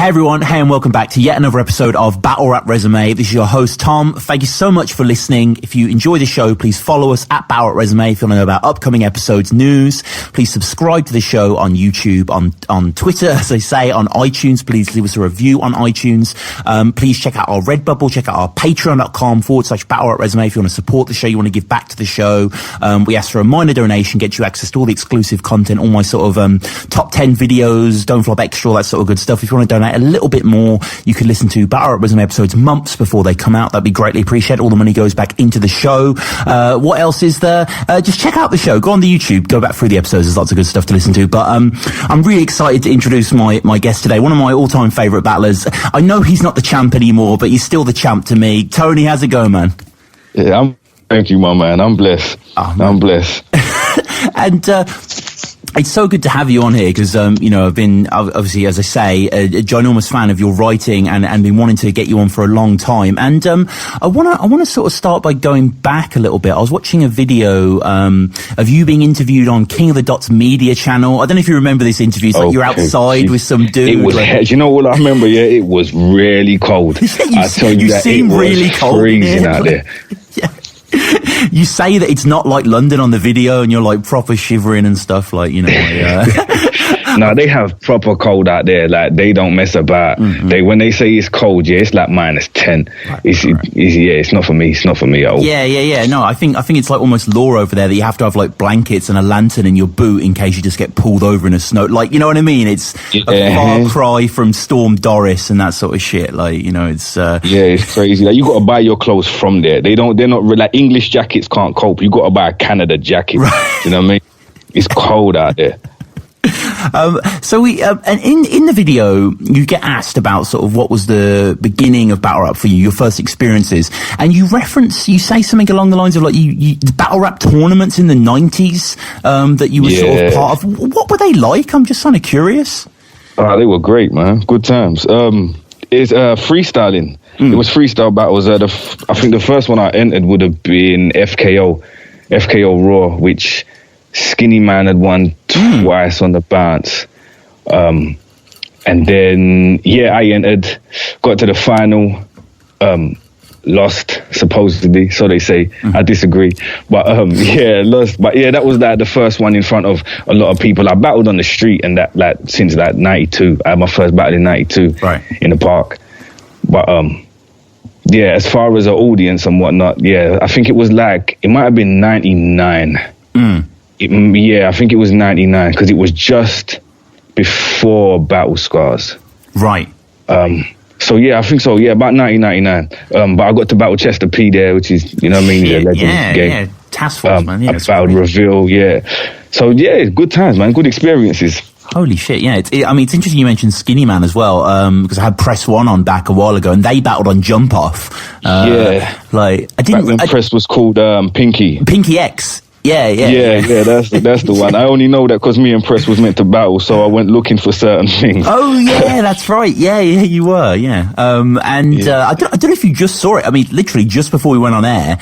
Hey everyone, hey and welcome back to yet another episode of Battle Rap Resume. This is your host Tom. Thank you so much for listening. If you enjoy the show, please follow us at Battle Rap Resume. If you want to know about upcoming episodes, news, please subscribe to the show on YouTube, on Twitter, as I say, on iTunes. Please leave us a review on iTunes. Please check out our Redbubble, check out our patreon.com/Battle Rap Resume if you want to support the show, you want to give back to the show. We ask for a minor donation, get you access to all the exclusive content, all my sort of top 10 videos, Don't Flop Extra, all that sort of good stuff. If you want to donate a little bit more, you can listen to Battle Rap Resume episodes months before they come out. That'd be greatly appreciated. All the money goes back into the show. What else is there? Just check out the show. Go on the YouTube. Go back through the episodes. There's lots of good stuff to listen to. But I'm really excited to introduce my guest today. One of my all-time favourite battlers. I know he's not the champ anymore, but he's still the champ to me. Tony, how's it going, man? Yeah, thank you, my man. I'm blessed. Oh, I'm blessed. And it's so good to have you on here because, you know, I've been, obviously, as I say, a ginormous fan of your writing and been wanting to get you on for a long time. And I want to sort of start by going back a little bit. I was watching a video of you being interviewed on King of the Dots media channel. I don't know if you remember this interview. It's like you're outside with some dude. It was, you know what I remember? Yeah, it was really cold. I tell you that seem it was really cold freezing out there. Yeah. You say that it's not like London on the video and you're like proper shivering and stuff, like, you know. No, they have proper cold out there. Like, they don't mess about. Mm-hmm. When they say it's cold, yeah, it's like -10. Right. It's not for me. It's not for me at all. Yeah. No, I think it's like almost law over there that you have to have like blankets and a lantern in your boot in case you just get pulled over in a snow. Like, you know what I mean? It's a far cry from Storm Doris and that sort of shit. Like, you know, it's it's crazy. Like, you got to buy your clothes from there. They're not like English jackets can't cope. You got to buy a Canada jacket. Right. You know what I mean? It's cold out there. So we, and in the video, you get asked about sort of what was the beginning of battle rap for you, your first experiences, and you say something along the lines of like you battle rap tournaments in the 90s that you were sort of part of. What were they like? I'm just kind of curious. They were great, man. Good times. It's freestyling. It was freestyle battles. I think the first one I entered would have been FKO Raw, which Skinny Man had won twice on the bounce. And then, I entered, got to the final, lost, supposedly, so they say. I disagree. But, lost. But, that was like the first one in front of a lot of people. I battled on the street and that, like, since like 92. I had my first battle in 92 in the park. But, as far as an audience and whatnot, I think it was like, it might have been 99. I think it was 99 because it was just before Battle Scars. Right. So I think so. Yeah, about 1999. But I got to battle Chester P there, which is, you know what I mean, a legend game. Yeah, Task Force, man. Yeah, I battled Reveal. So good times, man. Good experiences. Holy shit, yeah. It's interesting you mentioned Skinny Man as well, because I had Press One on back a while ago, and they battled on Jump Off. Like, I didn't... Back when Press was called Pinky. Pinky X. Yeah, that's the one. I only know that because me and Press was meant to battle, so I went looking for certain things. Oh yeah, that's right. Yeah, you were. Yeah. I don't know if you just saw it. I mean, literally just before we went on air,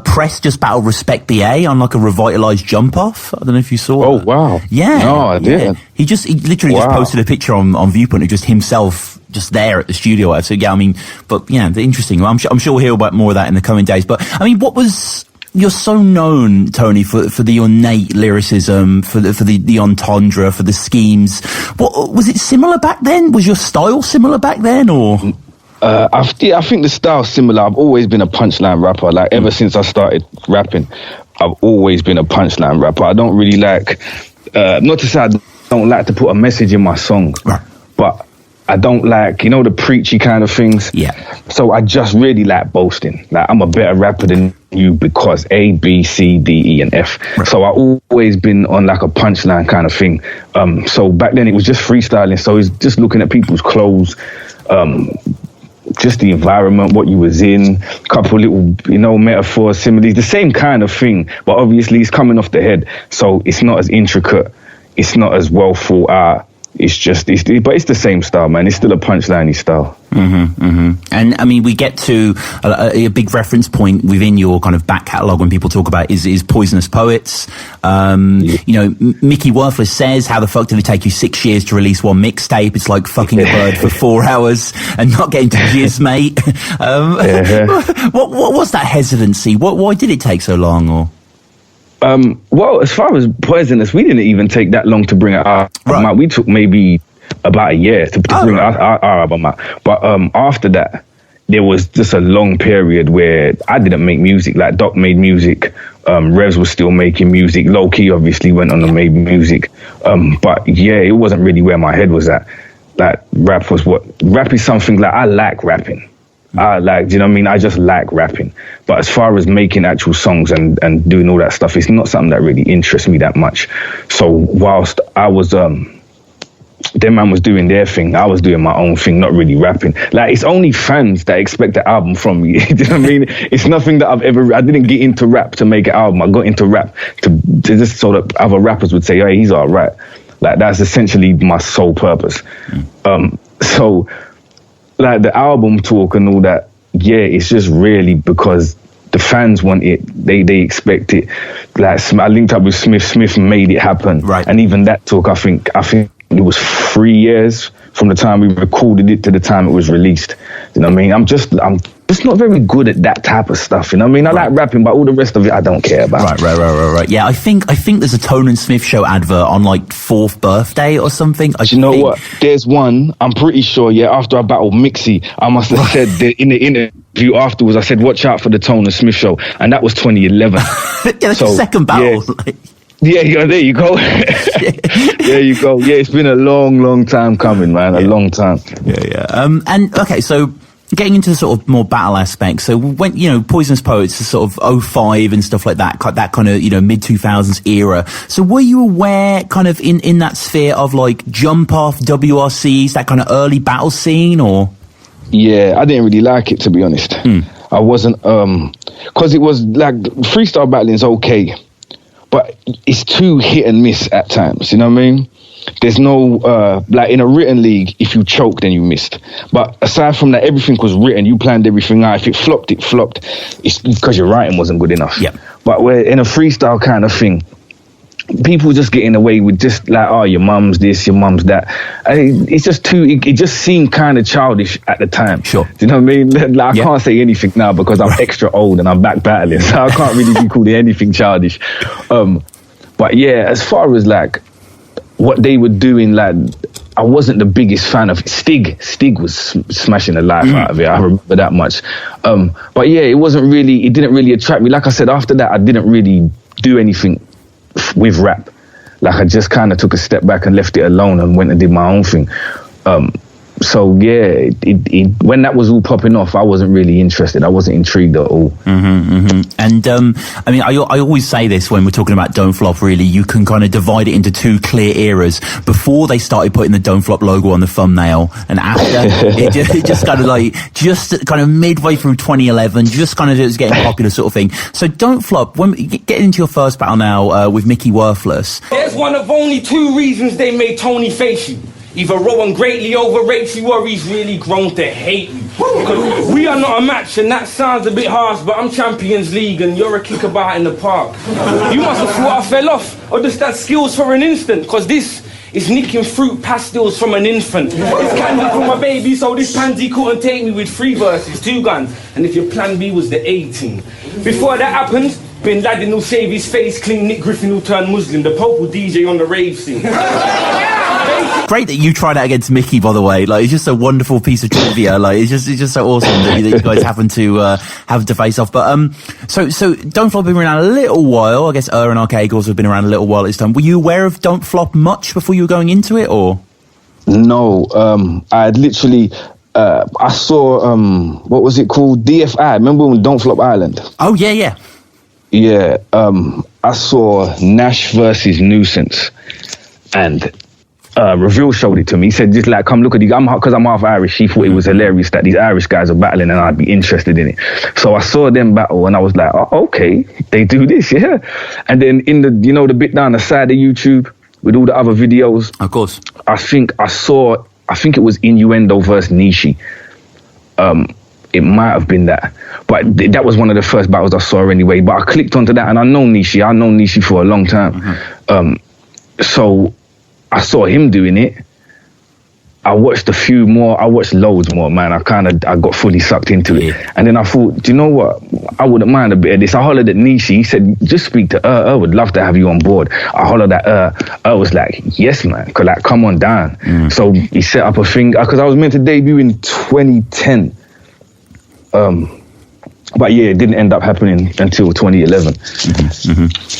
Press just battled Respek BA on like a revitalized jump off. I don't know if you saw. Oh wow. Yeah. No, I didn't. He literally just posted a picture on Viewpoint of just himself just there at the studio. So yeah, I mean, but yeah, interesting. I'm sure we'll hear about more of that in the coming days. But I mean, you're so known, Tony, for the ornate lyricism, for the entendre, for the schemes. What was it similar back then? Was your style similar back then, or? I think the style's similar. I've always been a punchline rapper. Like ever since I started rapping, I've always been a punchline rapper. I don't really like, not to say I don't like to put a message in my song, but I don't like, the preachy kind of things. Yeah. So I just really like boasting. Like, I'm a better rapper than you because A, B, C, D, E, and F. Right. So I always been on like a punchline kind of thing. So back then it was just freestyling. So it's just looking at people's clothes, just the environment, what you was in, a couple little, metaphors, similes, the same kind of thing. But obviously it's coming off the head. So it's not as intricate. It's not as well thought out. but it's the same style, man. It's still a punchline-y style. And I mean, we get to a big reference point within your kind of back catalogue when people talk about is Poisonous Poets. You know, Micky Worthless says, how the fuck did it take you 6 years to release one mixtape? It's like fucking a bird for 4 hours and not getting to jizz, mate. What was that hesitancy? Why did it take so long? Or well, as far as Poisonous, we didn't even take that long to bring it out. Right. We took maybe about a year to bring our album out. But after that, there was just a long period where I didn't make music. Like Doc made music, Revs was still making music. Low Key obviously went on and made music. But yeah, it wasn't really where my head was at. Like rap is something like I like rapping. Do you know what I mean? I just like rapping. But as far as making actual songs and doing all that stuff, it's not something that really interests me that much. So whilst I was, them man was doing their thing, I was doing my own thing, not really rapping. Like, it's only fans that expect an album from me. Do you know what I mean? It's nothing that I didn't get into rap to make an album. I got into rap to just so that other rappers would say, hey, he's all right. Like, that's essentially my sole purpose. So, like, the album talk and all that, yeah, it's just really because the fans want it. They expect it. Like, I linked up with Smith made it happen. Right. And even that talk, I think it was 3 years from the time we recorded it to the time it was released. You know what I mean? I'm just not very good at that type of stuff. You know what I mean? I like rapping, but all the rest of it I don't care about. Right. Yeah, I think there's a Tone and Smith show advert on like 4th birthday or something. You know what? There's one, I'm pretty sure, after I battled Mixy, I must have said that in the interview afterwards, I said, watch out for the Tone and Smith show. And that was 2011. Yeah, that's the second battle. Yeah, there you go. There you go. Yeah, it's been a long time coming, man. A long time. Yeah. And okay, so getting into the sort of more battle aspect. So when, you know, Poisonous Poets is sort of 05 and stuff like that kind of, you know, mid 2000s era. So were you aware kind of in that sphere of like Jump Off, WRCs, that kind of early battle scene, or? Yeah, I didn't really like it, to be honest. I wasn't, cause it was like freestyle battling's okay, but it's too hit and miss at times, you know what I mean? There's no, like in a written league, if you choke, then you missed. But aside from that, everything was written. You planned everything out. If it flopped, it flopped. It's because your writing wasn't good enough. Yeah. But we're in a freestyle kind of thing, people just getting away with just like, oh, your mum's this, your mum's that. It's just it just seemed kind of childish at the time. Sure. Do you know what I mean? Like, I can't say anything now because I'm extra old and I'm back battling. So I can't really be called anything childish. But yeah, as far as like, what they were doing, like, I wasn't the biggest fan of it. Stig was smashing the life out of it. I remember that much. But yeah, it didn't really attract me. Like I said, after that, I didn't really do anything with rap. Like, I just kind of took a step back and left it alone and went and did my own thing. So yeah, when that was all popping off, I wasn't really interested. I wasn't intrigued at all. And I mean, I always say this when we're talking about Don't Flop. Really, you can kind of divide it into two clear eras. Before they started putting the Don't Flop logo on the thumbnail, and after it just kind of like midway through 2011, just kind of was getting popular sort of thing. So Don't Flop. When get into your first battle now with Micky Worthless. There's one of only two reasons they made Tony face you. Either Rowan greatly overrates you or he's really grown to hate you. Because we are not a match, and that sounds a bit harsh, but I'm Champions League and you're a kickabout in the park. You must have thought I fell off, or just had skills for an instant, because this is nicking fruit pastels from an infant. It's candy from my baby, so this pansy couldn't take me with 3 verses, 2 guns, and if your plan B was the 18. Before that happened, Bin Laden will shave his face clean, Nick Griffin will turn Muslim, the Pope will DJ on the rave scene. Great that you tried that against Micky, by the way. Like, it's just a wonderful piece of trivia. Like, it's just so awesome that you guys happen to face off. But so Don't Flop have been around a little while. I guess and Arcade also have been around a little while at this time. Were you aware of Don't Flop much before you were going into it, or? No, I had literally. I saw what was it called? DFI. Remember when Don't Flop Island? Oh yeah. Yeah. I saw Nash versus Nuisance, and. Reveal showed it to me. He said, just like, come look at these. Because I'm half Irish. He thought it was hilarious that these Irish guys are battling and I'd be interested in it. So I saw them battle and I was like, oh, okay, they do this, yeah. And then in the, the bit down the side of YouTube, with all the other videos. Of course. I think it was Innuendo versus Nishi. It might have been that, but that was one of the first battles I saw anyway. But I clicked onto that, and I know Nishi for a long time. So I saw him doing it. I watched loads more, man. I got fully sucked into it. And then I thought, do you know what? I wouldn't mind a bit of this. I hollered at Nishi. He said, just speak to would love to have you on board. I hollered at was like, yes, man. Like, come on down. So he set up a thing, because I was meant to debut in 2010. But yeah, it didn't end up happening until 2011.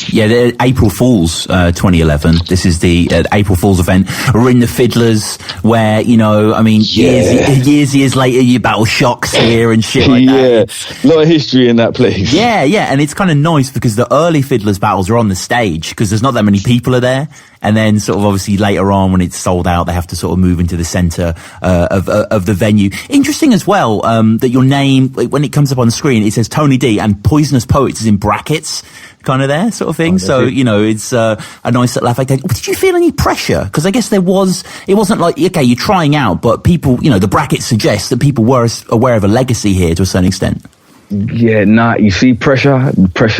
Yeah, the April Fool's 2011. This is the April Fool's event. We're in the Fiddlers, where, you know, I mean, years later, you battle Shox here and shit like that. Yeah, a lot of history in that place. Yeah, and it's kind of nice because the early Fiddlers battles are on the stage because there's not that many people are there. And then sort of obviously later on when it's sold out, they have to sort of move into the centre of the venue. Interesting as well that your name, when it comes up on the screen, it says Tony D and Poisonous Poets is in brackets, kind of there sort of thing. So, you know, it's a nice little effect. Did you feel any pressure? Because I guess it wasn't like, okay, you're trying out, but people, you know, the brackets suggest that people were aware of a legacy here to a certain extent. Yeah, you see, pressure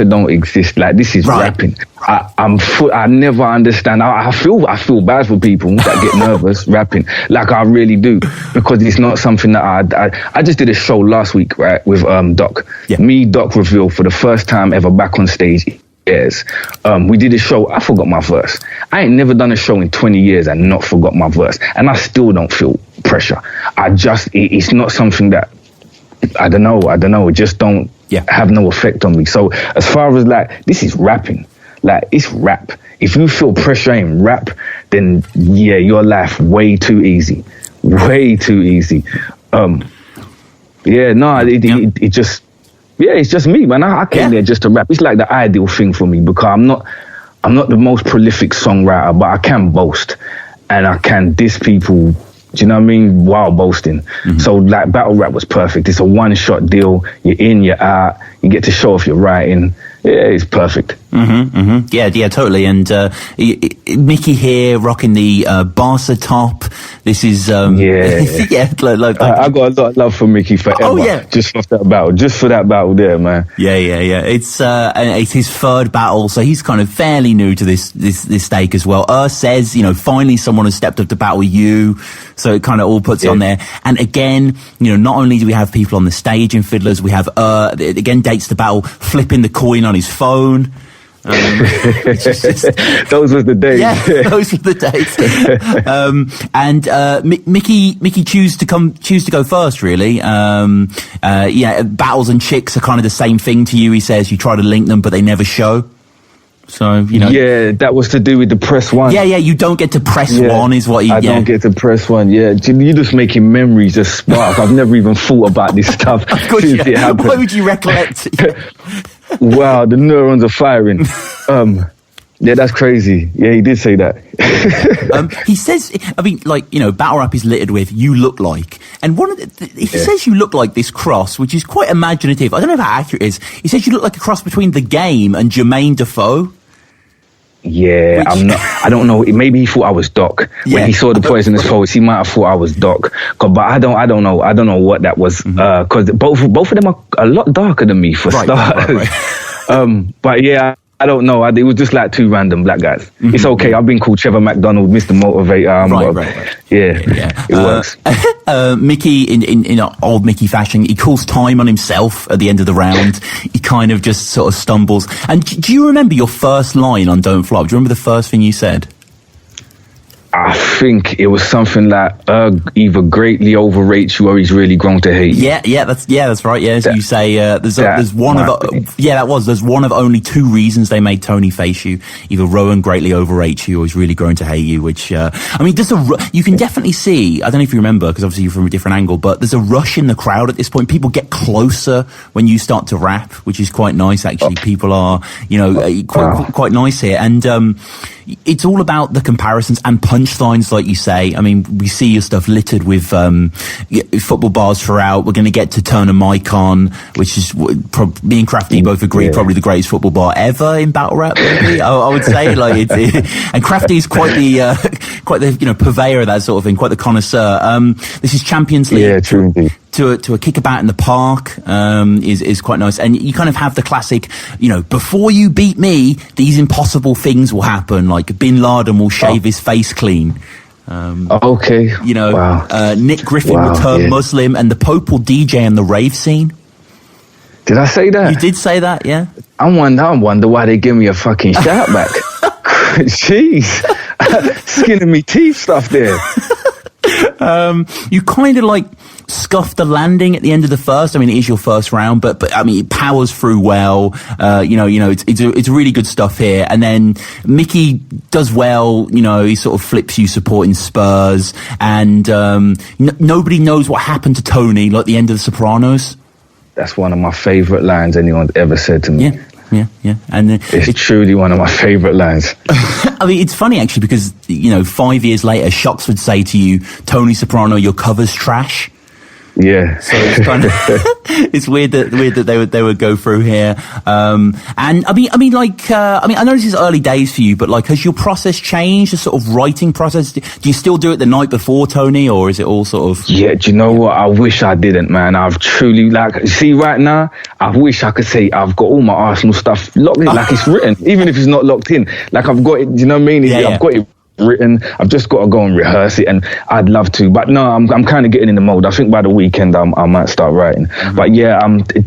don't exist. Like, this is rapping. I never understand. I feel bad for people that get nervous rapping. Like, I really do, because it's not something that I just did a show last week, right, with Doc. Yeah. Me, Doc Reveal, for the first time ever back on stage. Years. We did a show, I forgot my verse. I ain't never done a show in 20 years and not forgot my verse. And I still don't feel pressure. It's not something that, I don't know, it just don't have no effect on me. So as far as like, this is rapping, like, it's rap. If you feel pressure in rap, then yeah, your life way too easy. It's just me, man. I came there just to rap. It's like the ideal thing for me, because I'm not the most prolific songwriter, but I can boast and I can diss people. Do you know what I mean? While boasting. So like, battle rap was perfect. It's a one-shot deal. You're in, you're out. You get to show off your writing. Yeah, it's perfect. Yeah, totally. And Micky here rocking the Barca top. This is I got a lot of love for Micky forever. Oh yeah, just for that battle there, man. Yeah. It's his third battle, so he's kind of fairly new to this stake as well. Says, you know, finally someone has stepped up to battle you, so it kind of all puts it on there. And again, you know, not only do we have people on the stage in Fiddlers, we have again dates the battle flipping the coin on his phone. Those were the days. Yeah, those were the days. Micky choose to go first, really. Battles and chicks are kind of the same thing to you. He says you try to link them, but they never show. So, you know. Yeah, that was to do with the press one. Yeah, you don't get to press one, is what I don't get to press one, you're just making memories just spark. I've never even thought about this stuff since it happened. Why would you recollect? Wow, the neurons are firing. Yeah, that's crazy. Yeah, he did say that. He says, I mean, like, you know, battle rap is littered with "you look like," and one of he says you look like this cross, which is quite imaginative. I don't know how accurate it is. He says you look like a cross between The Game and Jermaine Defoe. Yeah, I don't know. Maybe he thought I was Doc. When he saw the Poisonous Poets, he might have thought I was Doc. But I don't know. I don't know what that was. Because both of them are a lot darker than me for starters. Right. But yeah, I don't know. It was just like two random black guys. It's okay. I've been called Trevor McDonald, Mr. Motivator. Right. Yeah. It works. Micky, in old Micky fashion, he calls time on himself at the end of the round. He kind of just sort of stumbles. And do you remember your first line on Don't Flop? Do you remember the first thing you said? I think it was something like either greatly overrates you or he's really grown to hate you. Yeah, that's right. Yeah, so you say there's one of only two reasons they made Tony face you. Either Rowan greatly overrates you or he's really grown to hate you. Which I mean, you can definitely see. I don't know if you remember, because obviously you're from a different angle, but there's a rush in the crowd at this point. People get closer when you start to rap, which is quite nice actually. People are, you know, quite nice here, and it's all about the comparisons and punch punchlines, like you say. I mean, we see your stuff littered with football bars throughout. We're going to get to Turn a Mic On, which is me and Crafty both agree probably the greatest football bar ever in battle rap. Maybe I would say, like, and Crafty is quite the purveyor of that sort of thing, quite the connoisseur. This is Champions League. Yeah, true indeed. To a kickabout in the park is quite nice, and you kind of have the classic, before you beat me, these impossible things will happen, like Bin Laden will shave his face clean. Okay. Wow. Nick Griffin will turn Muslim, and the Pope will DJ in the rave scene. Did I say that? You did say that, yeah. I wonder why they give me a fucking shout back. Jeez, skinning me teeth stuff there. You kind of like scuffed the landing at the end of the first. I mean, it is your first round, but I mean, it powers through well. It's really good stuff here. And then Micky does well. He sort of flips you supporting Spurs, and nobody knows what happened to Tony, like the end of The Sopranos. That's one of my favorite lines anyone's ever said to me. Yeah. And it's truly one of my favorite lines. I mean, it's funny actually because 5 years later, Shox would say to you, "Tony Soprano, your cover's trash." Yeah. So it's kind of it's weird that they would go through here. And I know this is early days for you, but like, has your process changed? The sort of writing process? Do you still do it the night before, Tony, or is it all sort of? Yeah. Do you know what? I wish I didn't, man. I've truly see right now. I wish I could say I've got all my Arsenal stuff locked in, like it's written, even if it's not locked in. Like I've got it. Do you know what I mean? I've got it written. I've just got to go and rehearse it, and I'd love to, but no, I'm kind of getting in the mode. I think by the weekend I might start writing. Mm-hmm. But yeah,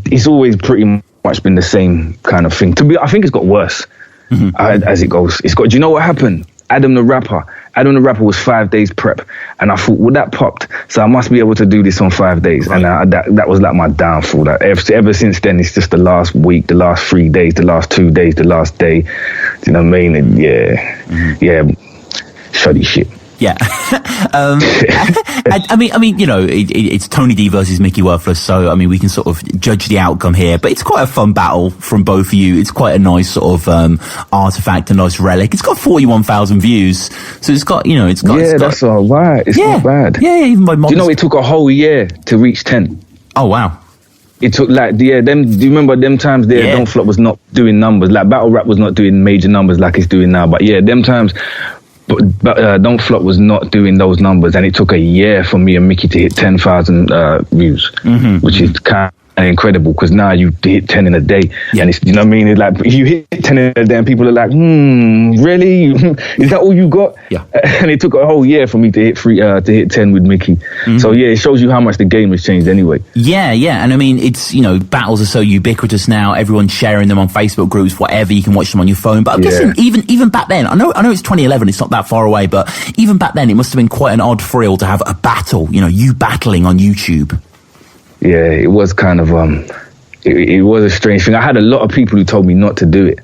it's always pretty much been the same kind of thing. I think it's got worse as it goes. It's got. Do you know what happened? Adam the Rapper was 5 days prep, and I thought, well, that popped, so I must be able to do this on 5 days. Right. And that was like my downfall. That ever since then, it's just the last week, the last 3 days, the last 2 days, the last day. Do you know what I mean? And yeah. Shoddy shit. Yeah. I mean, it's Tony D versus Micky Worthless, so I mean, we can sort of judge the outcome here, but it's quite a fun battle from both of you. It's quite a nice sort of artifact, a nice relic. It's got 41,000 views, so it's got. That's all right. It's not bad. Yeah, even my mom. Do you know it took a whole year to reach 10? Oh wow. It took them. Do you remember them times there? Yeah. Don't Flop was not doing numbers, like battle rap was not doing major numbers like it's doing now. But yeah, them times. But Don't Flop was not doing those numbers, and it took a year for me and Micky to hit 10,000 views, which is kind of incredible, because now you hit 10 in a day, and it's, you know what I mean? It's like you hit 10 in a day, and people are like, really? Is that all you got? Yeah. And it took a whole year for me to hit 10 with Micky. So yeah, it shows you how much the game has changed anyway. Yeah, and I mean, it's battles are so ubiquitous now. Everyone's sharing them on Facebook groups, whatever. You can watch them on your phone. But I'm guessing even back then, I know it's 2011. It's not that far away, but even back then, it must have been quite an odd thrill to have a battle. You battling on YouTube. Yeah, it was kind of it was a strange thing. I had a lot of people who told me not to do it.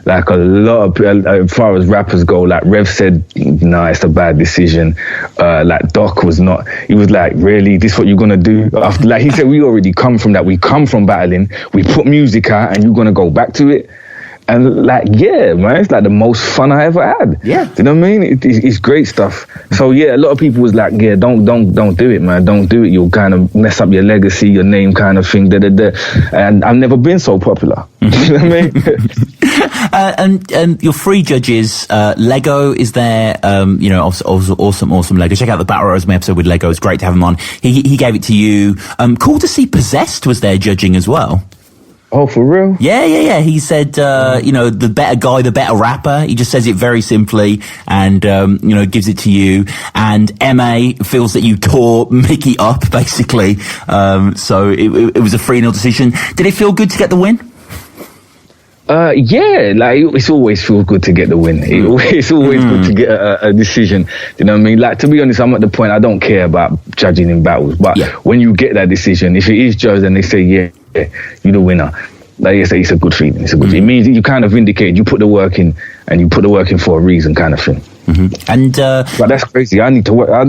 Like a lot of, as far as rappers go, like Rev said, nah, it's a bad decision. Like Doc was not, he was like, really, this what you're gonna do? After, like he said, we already come from that. We come from battling. We put music out, and you're gonna go back to it. And like, yeah, man, it's like the most fun I ever had. Yeah, you know what I mean? It's great stuff. So yeah, a lot of people was like, yeah, don't do it, man. Don't do it. You'll kind of mess up your legacy, your name, kind of thing. And I've never been so popular. You know what I mean? And your three judges, Lego is there. Awesome Lego. Check out the Battle Resume episode with Lego. It's great to have him on. He gave it to you. Cool to see Possessed was there judging as well. Oh, for real? Yeah. He said, the better guy, the better rapper. He just says it very simply and, gives it to you. And MA feels that you tore Micky up, basically. So it was a 3-0 decision. Did it feel good to get the win? Yeah, like it's always feels good to get the win. It's always good to get a decision. You know what I mean? Like, to be honest, I'm at the point I don't care about judging in battles. But when you get that decision, if it is judged and they say, yeah, you're the winner, like you say, it's a good feeling. It's a good. It means you kind of indicate you put the work in, and you put the work in for a reason, kind of thing. And but that's crazy. I need to work. I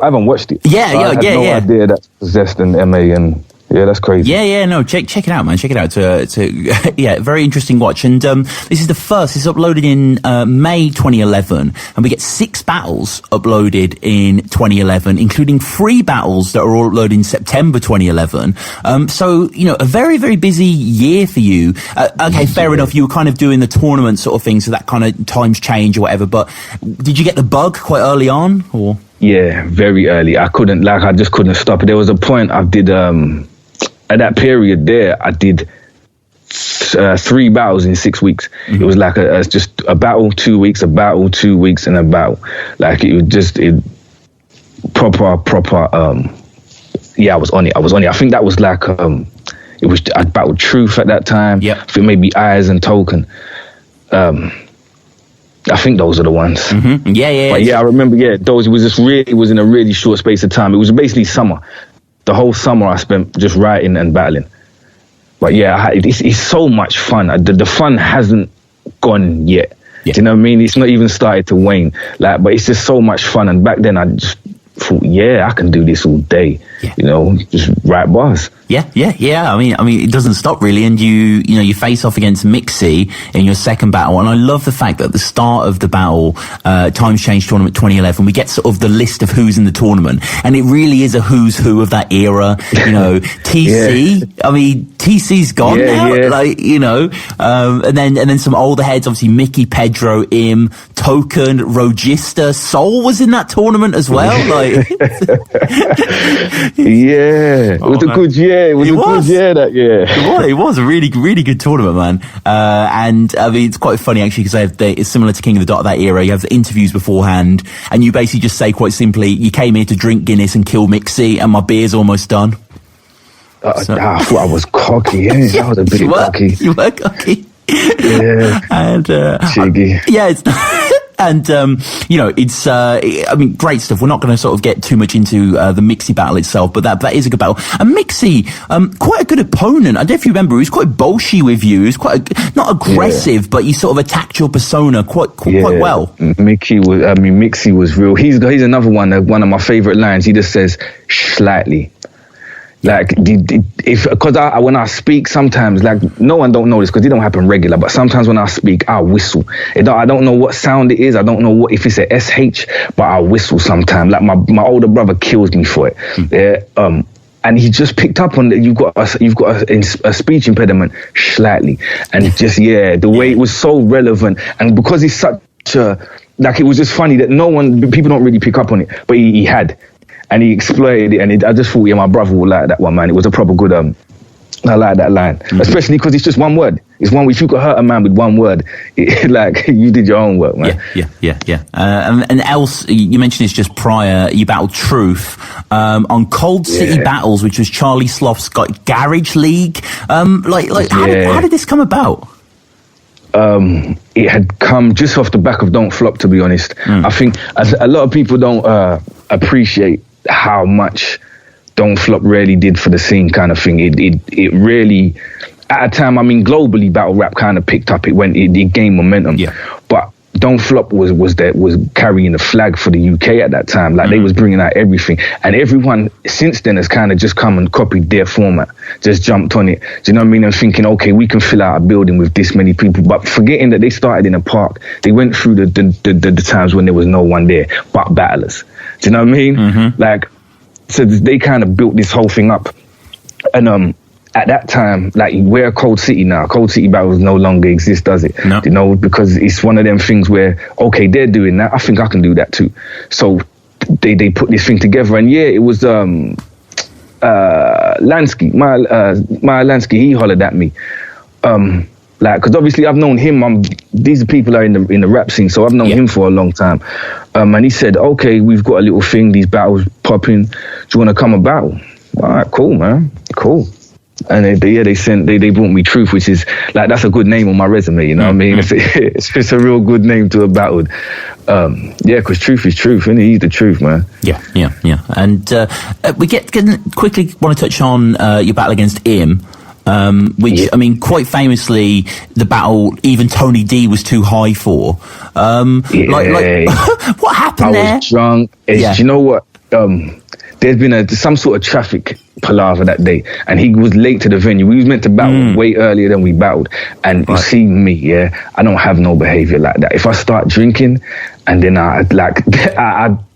haven't watched it. Yeah. No idea that's Possessed and MA and Yeah, that's crazy. Yeah, no, check it out, man. Check it out. It's a yeah, very interesting watch. And this is the first. It's uploaded in May 2011, and we get 6 battles uploaded in 2011, including 3 battles that are all uploaded in September 2011. So a very, very busy year for you. Okay, fair enough. You were kind of doing the tournament sort of thing, so that kind of times change or whatever. But did you get the bug quite early on, or? Yeah, very early. I just couldn't stop it. There was a point I did. At that period there, I did 3 battles in 6 weeks. Mm-hmm. It was like just a battle, 2 weeks, a battle, 2 weeks, and a battle. Like it was just proper. Yeah, I was on it. I think that was like I battled Truth at that time. Yeah, I think maybe Eyes and Token. I think those are the ones. Mm-hmm. Yeah. But yeah, I remember. Yeah, those. It was in a really short space of time. It was basically summer. The whole summer I spent just writing and battling. But yeah, it's so much fun. The fun hasn't gone yet. Yeah. Do you know what I mean? It's not even started to wane. But it's just so much fun. And back then I just thought, yeah, I can do this all day. Yeah. Just write bars. Yeah. I mean, it doesn't stop really. And you face off against Mixy in your second battle. And I love the fact that at the start of the battle, Times Change Tournament 2011, we get sort of the list of who's in the tournament. And it really is a who's who of that era. TC. Yeah. I mean, TC's gone now. Yeah. And then some older heads, obviously Micky, Pedro, Im, Token, Rogista, Soul was in that tournament as well. Yeah. It was a good year. Yeah, it was a good year that year. It was a really, really good tournament, man. And I mean, it's quite funny actually because it's similar to King of the Dot of that era. You have the interviews beforehand, and you basically just say quite simply, "You came here to drink Guinness and kill Mixy, and my beer's almost done." I thought I was cocky. Yeah, I was a bit cocky. You were cocky. Yeah. And cheeky. Yeah, it's. And, it's, great stuff. We're not going to sort of get too much into the Mixy battle itself, but that is a good battle. And Mixy, quite a good opponent. I don't know if you remember, he was quite bolshy with you. He was not aggressive, but he sort of attacked your persona quite well. Mixy was real. He's another one of my favorite lines. He just says, slightly. Because when I speak sometimes, no one don't know this because it don't happen regular, but sometimes when I speak, I whistle. I don't know what sound it is. I don't know if it's a SH, but I whistle sometimes. My older brother kills me for it. Yeah. And he just picked up on that. You've got a speech impediment slightly, and just the way it was so relevant, and because he's such a it was just funny that people don't really pick up on it, but he had. And he exploited it, and I just thought, my brother would like that one, man. It was a proper good, I like that line. Mm-hmm. Especially because it's just one word. It's one, if you could hurt a man with one word, you did your own work, man. Yeah. And else, you mentioned this just prior, you battled Truth, on Cold City Battles, which was Charlie Sloth's Garage League. How did this come about? It had come just off the back of Don't Flop, to be honest. I think a lot of people don't appreciate how much Don't Flop really did for the scene, kind of thing. It really, at a time, globally, battle rap kind of picked up. It gained momentum. Yeah. But Don't Flop was carrying the flag for the UK at that time. They was bringing out everything, and everyone since then has kind of just come and copied their format, just jumped on it. Do you know what I mean? And thinking, okay, we can fill out a building with this many people, but forgetting that they started in a park. They went through the times when there was no one there but battlers. Do you know what I mean? Mm-hmm. So they kind of built this whole thing up, and at that time, we're Cold City now. Cold City battles no longer exist, does it? No. Because it's one of them things where, okay, they're doing that. I think I can do that too. So they put this thing together, and it was Lansky, my Lansky. He hollered at me, because obviously I've known him. These people are in the rap scene, so I've known him for a long time. And he said, okay, we've got a little thing. These battles popping. Do you want to come and battle? All right, cool, man, cool. And they brought me Truth, which is that's a good name on my resume, you know what I mean? It's a real good name to have battled. Because Truth is Truth, and he's the truth, man. Yeah. And we quickly want to touch on your battle against Im, which quite famously, the battle even Tony D was too high for. What happened there? I was drunk. You know what? there's been some sort of traffic palaver that day, and he was late to the venue. We was meant to battle way earlier than we battled, and you see me, I don't have no behavior like that. If I start drinking, and then I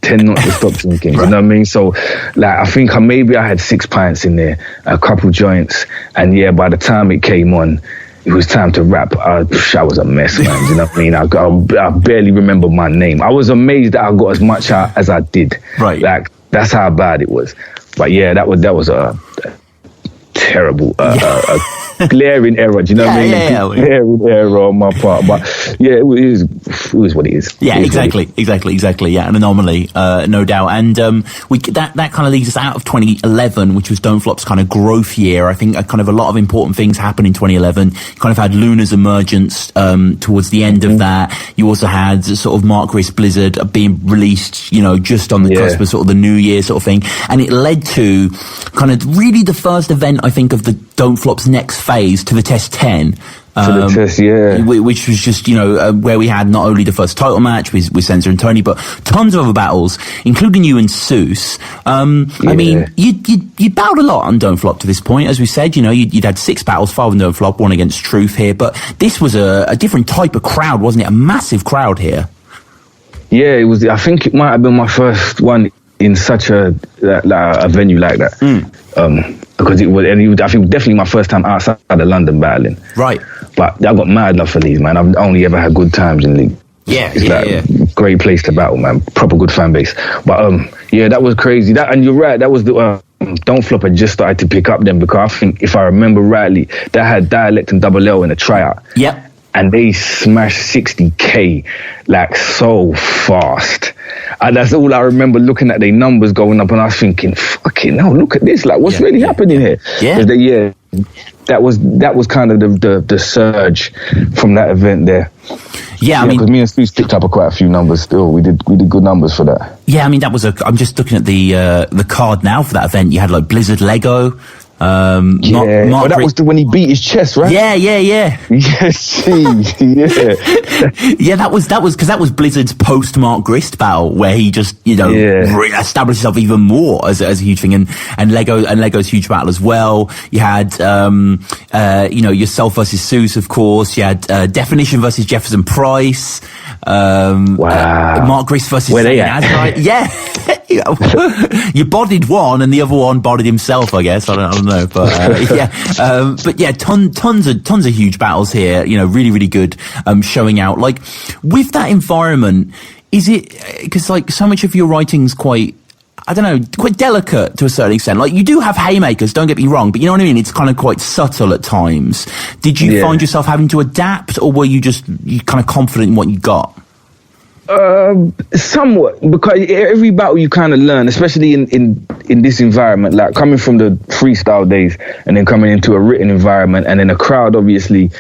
tend not to stop drinking. You know what I mean? So, like, I think maybe I had 6 pints in there, a couple joints, and by the time it came on, it was time to rap. I was a mess, man. You know what I mean? I barely remember my name. I was amazed that I got as much out as I did. Right. Like, that's how bad it was. But that was a terrible, glaring error. Do you know what I mean? Glaring error on my part. But it was what it is. Yeah, exactly. Yeah, an anomaly, no doubt. And that kind of leads us out of 2011, which was Don't Flop's kind of growth year. I think kind of a lot of important things happened in 2011. You kind of had Luna's emergence towards the end of that. You also had sort of Mark Risk Blizzard being released, just on the cusp of sort of the New Year sort of thing. And it led to kind of really the first event, I think, of the Don't Flop's next phase, to the Test 10. Which was just, where we had not only the first title match with Sensor and Tony, but tons of other battles, including you and Suus. I mean, you battled a lot on Don't Flop to this point. As we said, you'd had 6 battles, 5 on Don't Flop, 1 against Truth here, but this was a different type of crowd, wasn't it? A massive crowd here. Yeah, it was. I think it might have been my first one in such a venue like that. Because it was, I think it was definitely my first time outside of London battling. Right. But I got mad love for these, man. I've only ever had good times in league. Great place to battle, man. Proper good fan base. But that was crazy. And you're right, that was the Don't Flop had just started to pick up then, because I think, if I remember rightly, that had Dialect and Double L in a tryout. Yep. And they smashed 60K like so fast. And that's all I remember, looking at their numbers going up, and I was thinking, fucking hell, look at this. Like, what's really happening here? That was kind of the surge from that event there. Yeah, I mean, because me and Suus picked up quite a few numbers still. We did good numbers for that. Yeah, I mean, that was I'm just looking at the card now for that event. You had like Blizzard Lego. That was when he beat his chest, right? Yeah. Yes, yeah, that was because that was Blizzard's post Mark Grist battle, where he just established himself even more as a huge thing, and Lego's huge battle as well. You had yourself versus Suus, of course. You had Definition versus Jefferson Price. Mark Grist versus Where they at? Azrite. Yeah. You bodied one and the other one bodied himself, I guess. I don't know, but tons of huge battles here. Really, really good. Showing out, like, with that environment. Is it because, like, so much of your writing's quite delicate to a certain extent? Like, you do have haymakers, don't get me wrong, but you know what I mean? It's kind of quite subtle at times. Did you find yourself having to adapt, or were you kind of confident in what you got? Somewhat, because every battle you kind of learn, especially in this environment, like coming from the freestyle days and then coming into a written environment, and then a crowd, obviously,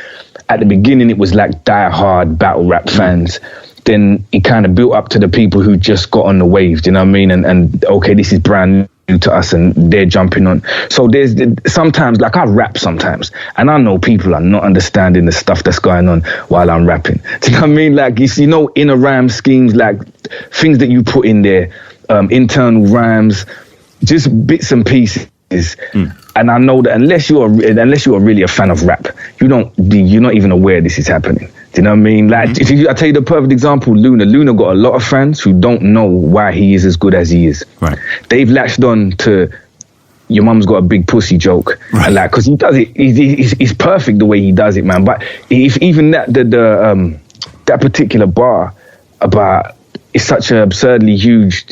at the beginning it was like die-hard battle rap fans. Then it kind of built up to the people who just got on the wave, do you know what I mean? And okay, this is brand new to us, and they're jumping on. So there's sometimes, like, I rap sometimes, and I know people are not understanding the stuff that's going on while I'm rapping. Do you know what I mean? Like, inner rhyme schemes, like things that you put in there, internal rhymes, just bits and pieces. And I know that unless you are really a fan of rap, you're not even aware this is happening. Do you know what I mean? Like, I tell you the perfect example, Luna. Luna got a lot of fans who don't know why he is as good as he is. Right. They've latched on to your mum's got a big pussy joke. Right. Like, because he does it, he's perfect the way he does it, man. But if even that particular bar about it's such an absurdly huge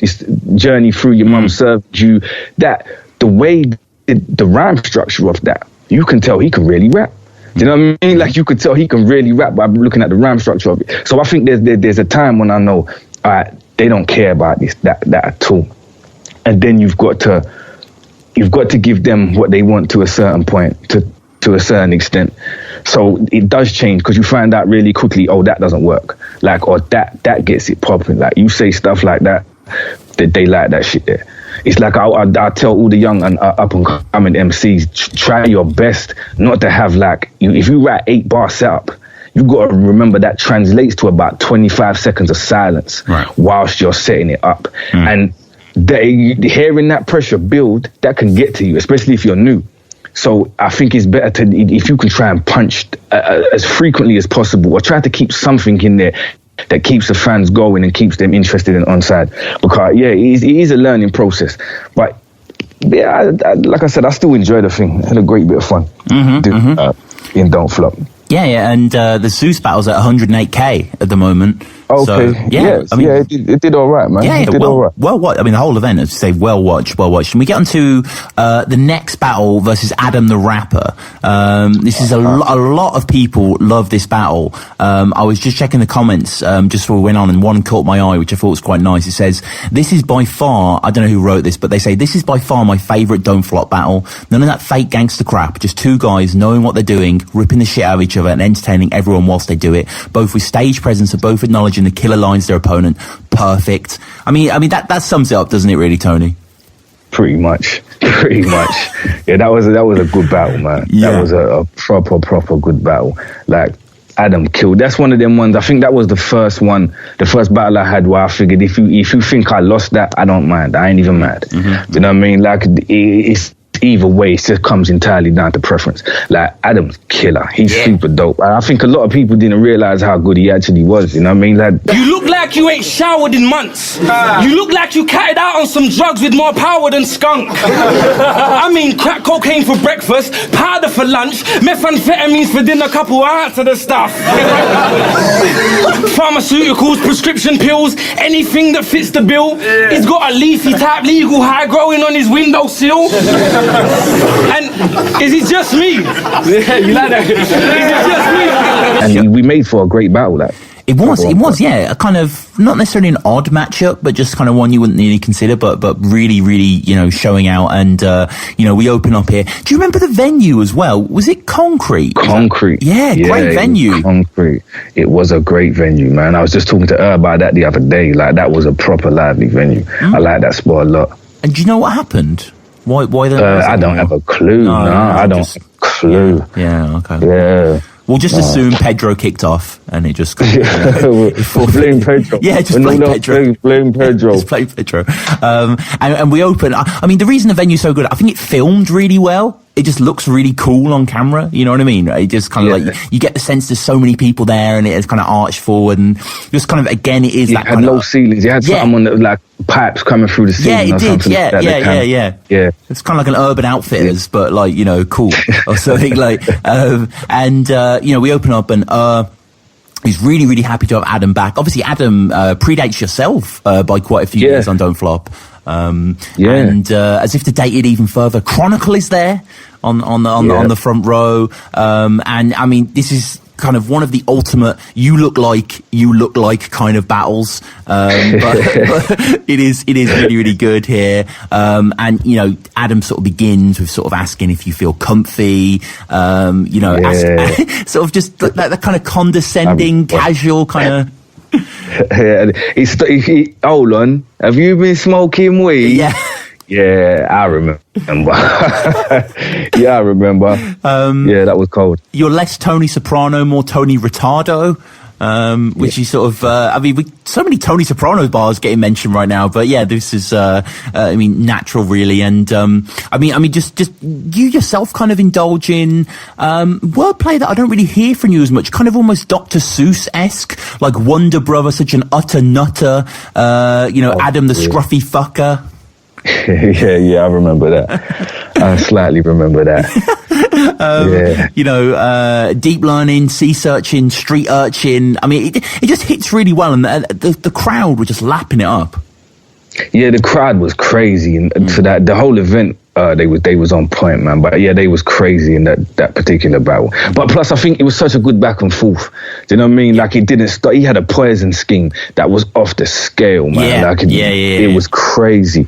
journey through your mum served you, that the way the rhyme structure of that, you can tell he can really rap. Do you know what I mean? Like, you could tell he can really rap by looking at the rhyme structure of it. So I think there's a time when I know, all right, they don't care about that at all. And then you've got to give them what they want to a certain point, to a certain extent. So it does change, because you find out really quickly, oh, that doesn't work. Like, or that gets it popping. Like, you say stuff like that they like that shit there. It's like I tell all the young and up and coming MCs, try your best not to have, like, if you write 8-bar setup, you got to remember that translates to about 25 seconds of silence whilst you're setting it up. And hearing that pressure build, that can get to you, especially if you're new. So I think it's better if you can try and punch as frequently as possible, or try to keep something in there that keeps the fans going and keeps them interested in onside. Because it is a learning process. But yeah, like I said, I still enjoy the thing. I had a great bit of fun in Don't Flop. Yeah, and the Suus battle's at 108k at the moment. Okay. So, it did all right, man. Yeah, it did all right. Well watched. I mean, the whole event, as you say, well watched. And we get on to the next battle versus Adam the Rapper. This is a lot of people love this battle. I was just checking the comments just before we went on, and one caught my eye, which I thought was quite nice. It says, "This is by far," I don't know who wrote this, but they say, "This is by far my favourite Don't Flop battle. None of that fake gangster crap. Just two guys knowing what they're doing, ripping the shit out of each other, and entertaining everyone whilst they do it. Both with stage presence and both acknowledging the killer lines their opponent. Perfect." I mean that sums it up, doesn't it, really, Tony? Pretty much. Yeah, that was a good battle, man. Yeah. That was a proper good battle. Like, Adam killed. That's one of them ones. I think that was the first battle I had where I figured if you think I lost that, I don't mind. I ain't even mad. Do you know what I mean? Like, it's either way, it just comes entirely down to preference. Like, Adam's killer. He's super dope. I think a lot of people didn't realize how good he actually was. You know what I mean? Like, you look like you ain't showered in months. You look like you catted out on some drugs with more power than skunk. I mean, crack cocaine for breakfast, powder for lunch, methamphetamines for dinner, couple hours of the stuff. Pharmaceuticals, prescription pills, anything that fits the bill. He's got a leafy type legal high growing on his windowsill. And is it just me? Yeah, you like that? Is it just me? and we made for a great battle. Like, It was, yeah, a kind of, not necessarily an odd matchup, but just kind of one you wouldn't really consider, but really, showing out. And, we open up here. Do you remember the venue as well? Was it Concrete? Concrete. Yeah, great venue. Concrete. It was a great venue, man. I was just talking to her about that the other day. Like, that was a proper lively venue. I like that spot a lot. And do you know what happened? Why I don't have a clue. No, I don't have a clue. Yeah, okay. Yeah. We'll just assume Pedro kicked off, and it just blame Pedro. Yeah, just blame Pedro. Blame Pedro. Just blame Pedro. And we open. I mean, the reason the venue's so good, I think it filmed really well. It just looks really cool on camera. You know what I mean? It just kind of like, you get the sense there's so many people there, and it is kind of arched forward, and just kind of, again, it is that had kind low of ceilings. You had something on the, like, pipes coming through the ceiling. Yeah, it did. Yeah. It's kind of like an Urban Outfitters, but like, cool or something like. We open up and he's really, really happy to have Adam back. Obviously, Adam predates yourself by quite a few years on Don't Flop. And as if to date it even further, Chronicle is there on the front row. And I mean, this is kind of one of the ultimate you look like kind of battles. But it is really, really good here. And Adam sort of begins with sort of asking if you feel comfy, sort of just that kind of condescending, casual kind of. Hold on, have you been smoking weed? Yeah, I remember. I remember. That was cold. You're less Tony Soprano, more Tony Retardo, which is sort of, so many Tony Soprano bars getting mentioned right now, but yeah, this is, natural really. And, just you yourself kind of indulge in, wordplay that I don't really hear from you as much, kind of almost Dr. Seuss-esque, like Wonder Brother, such an utter nutter, Adam the scruffy fucker. Yeah, I remember that. I slightly remember that. Deep learning, sea searching, street urchin. I mean, it just hits really well, and the crowd were just lapping it up. Yeah, the crowd was crazy, and for that, the whole event, they was on point, man. But yeah, they was crazy in that particular battle. But plus, I think it was such a good back and forth. Do you know what I mean? Like, it didn't stop. He had a poison scheme that was off the scale, man. It was crazy.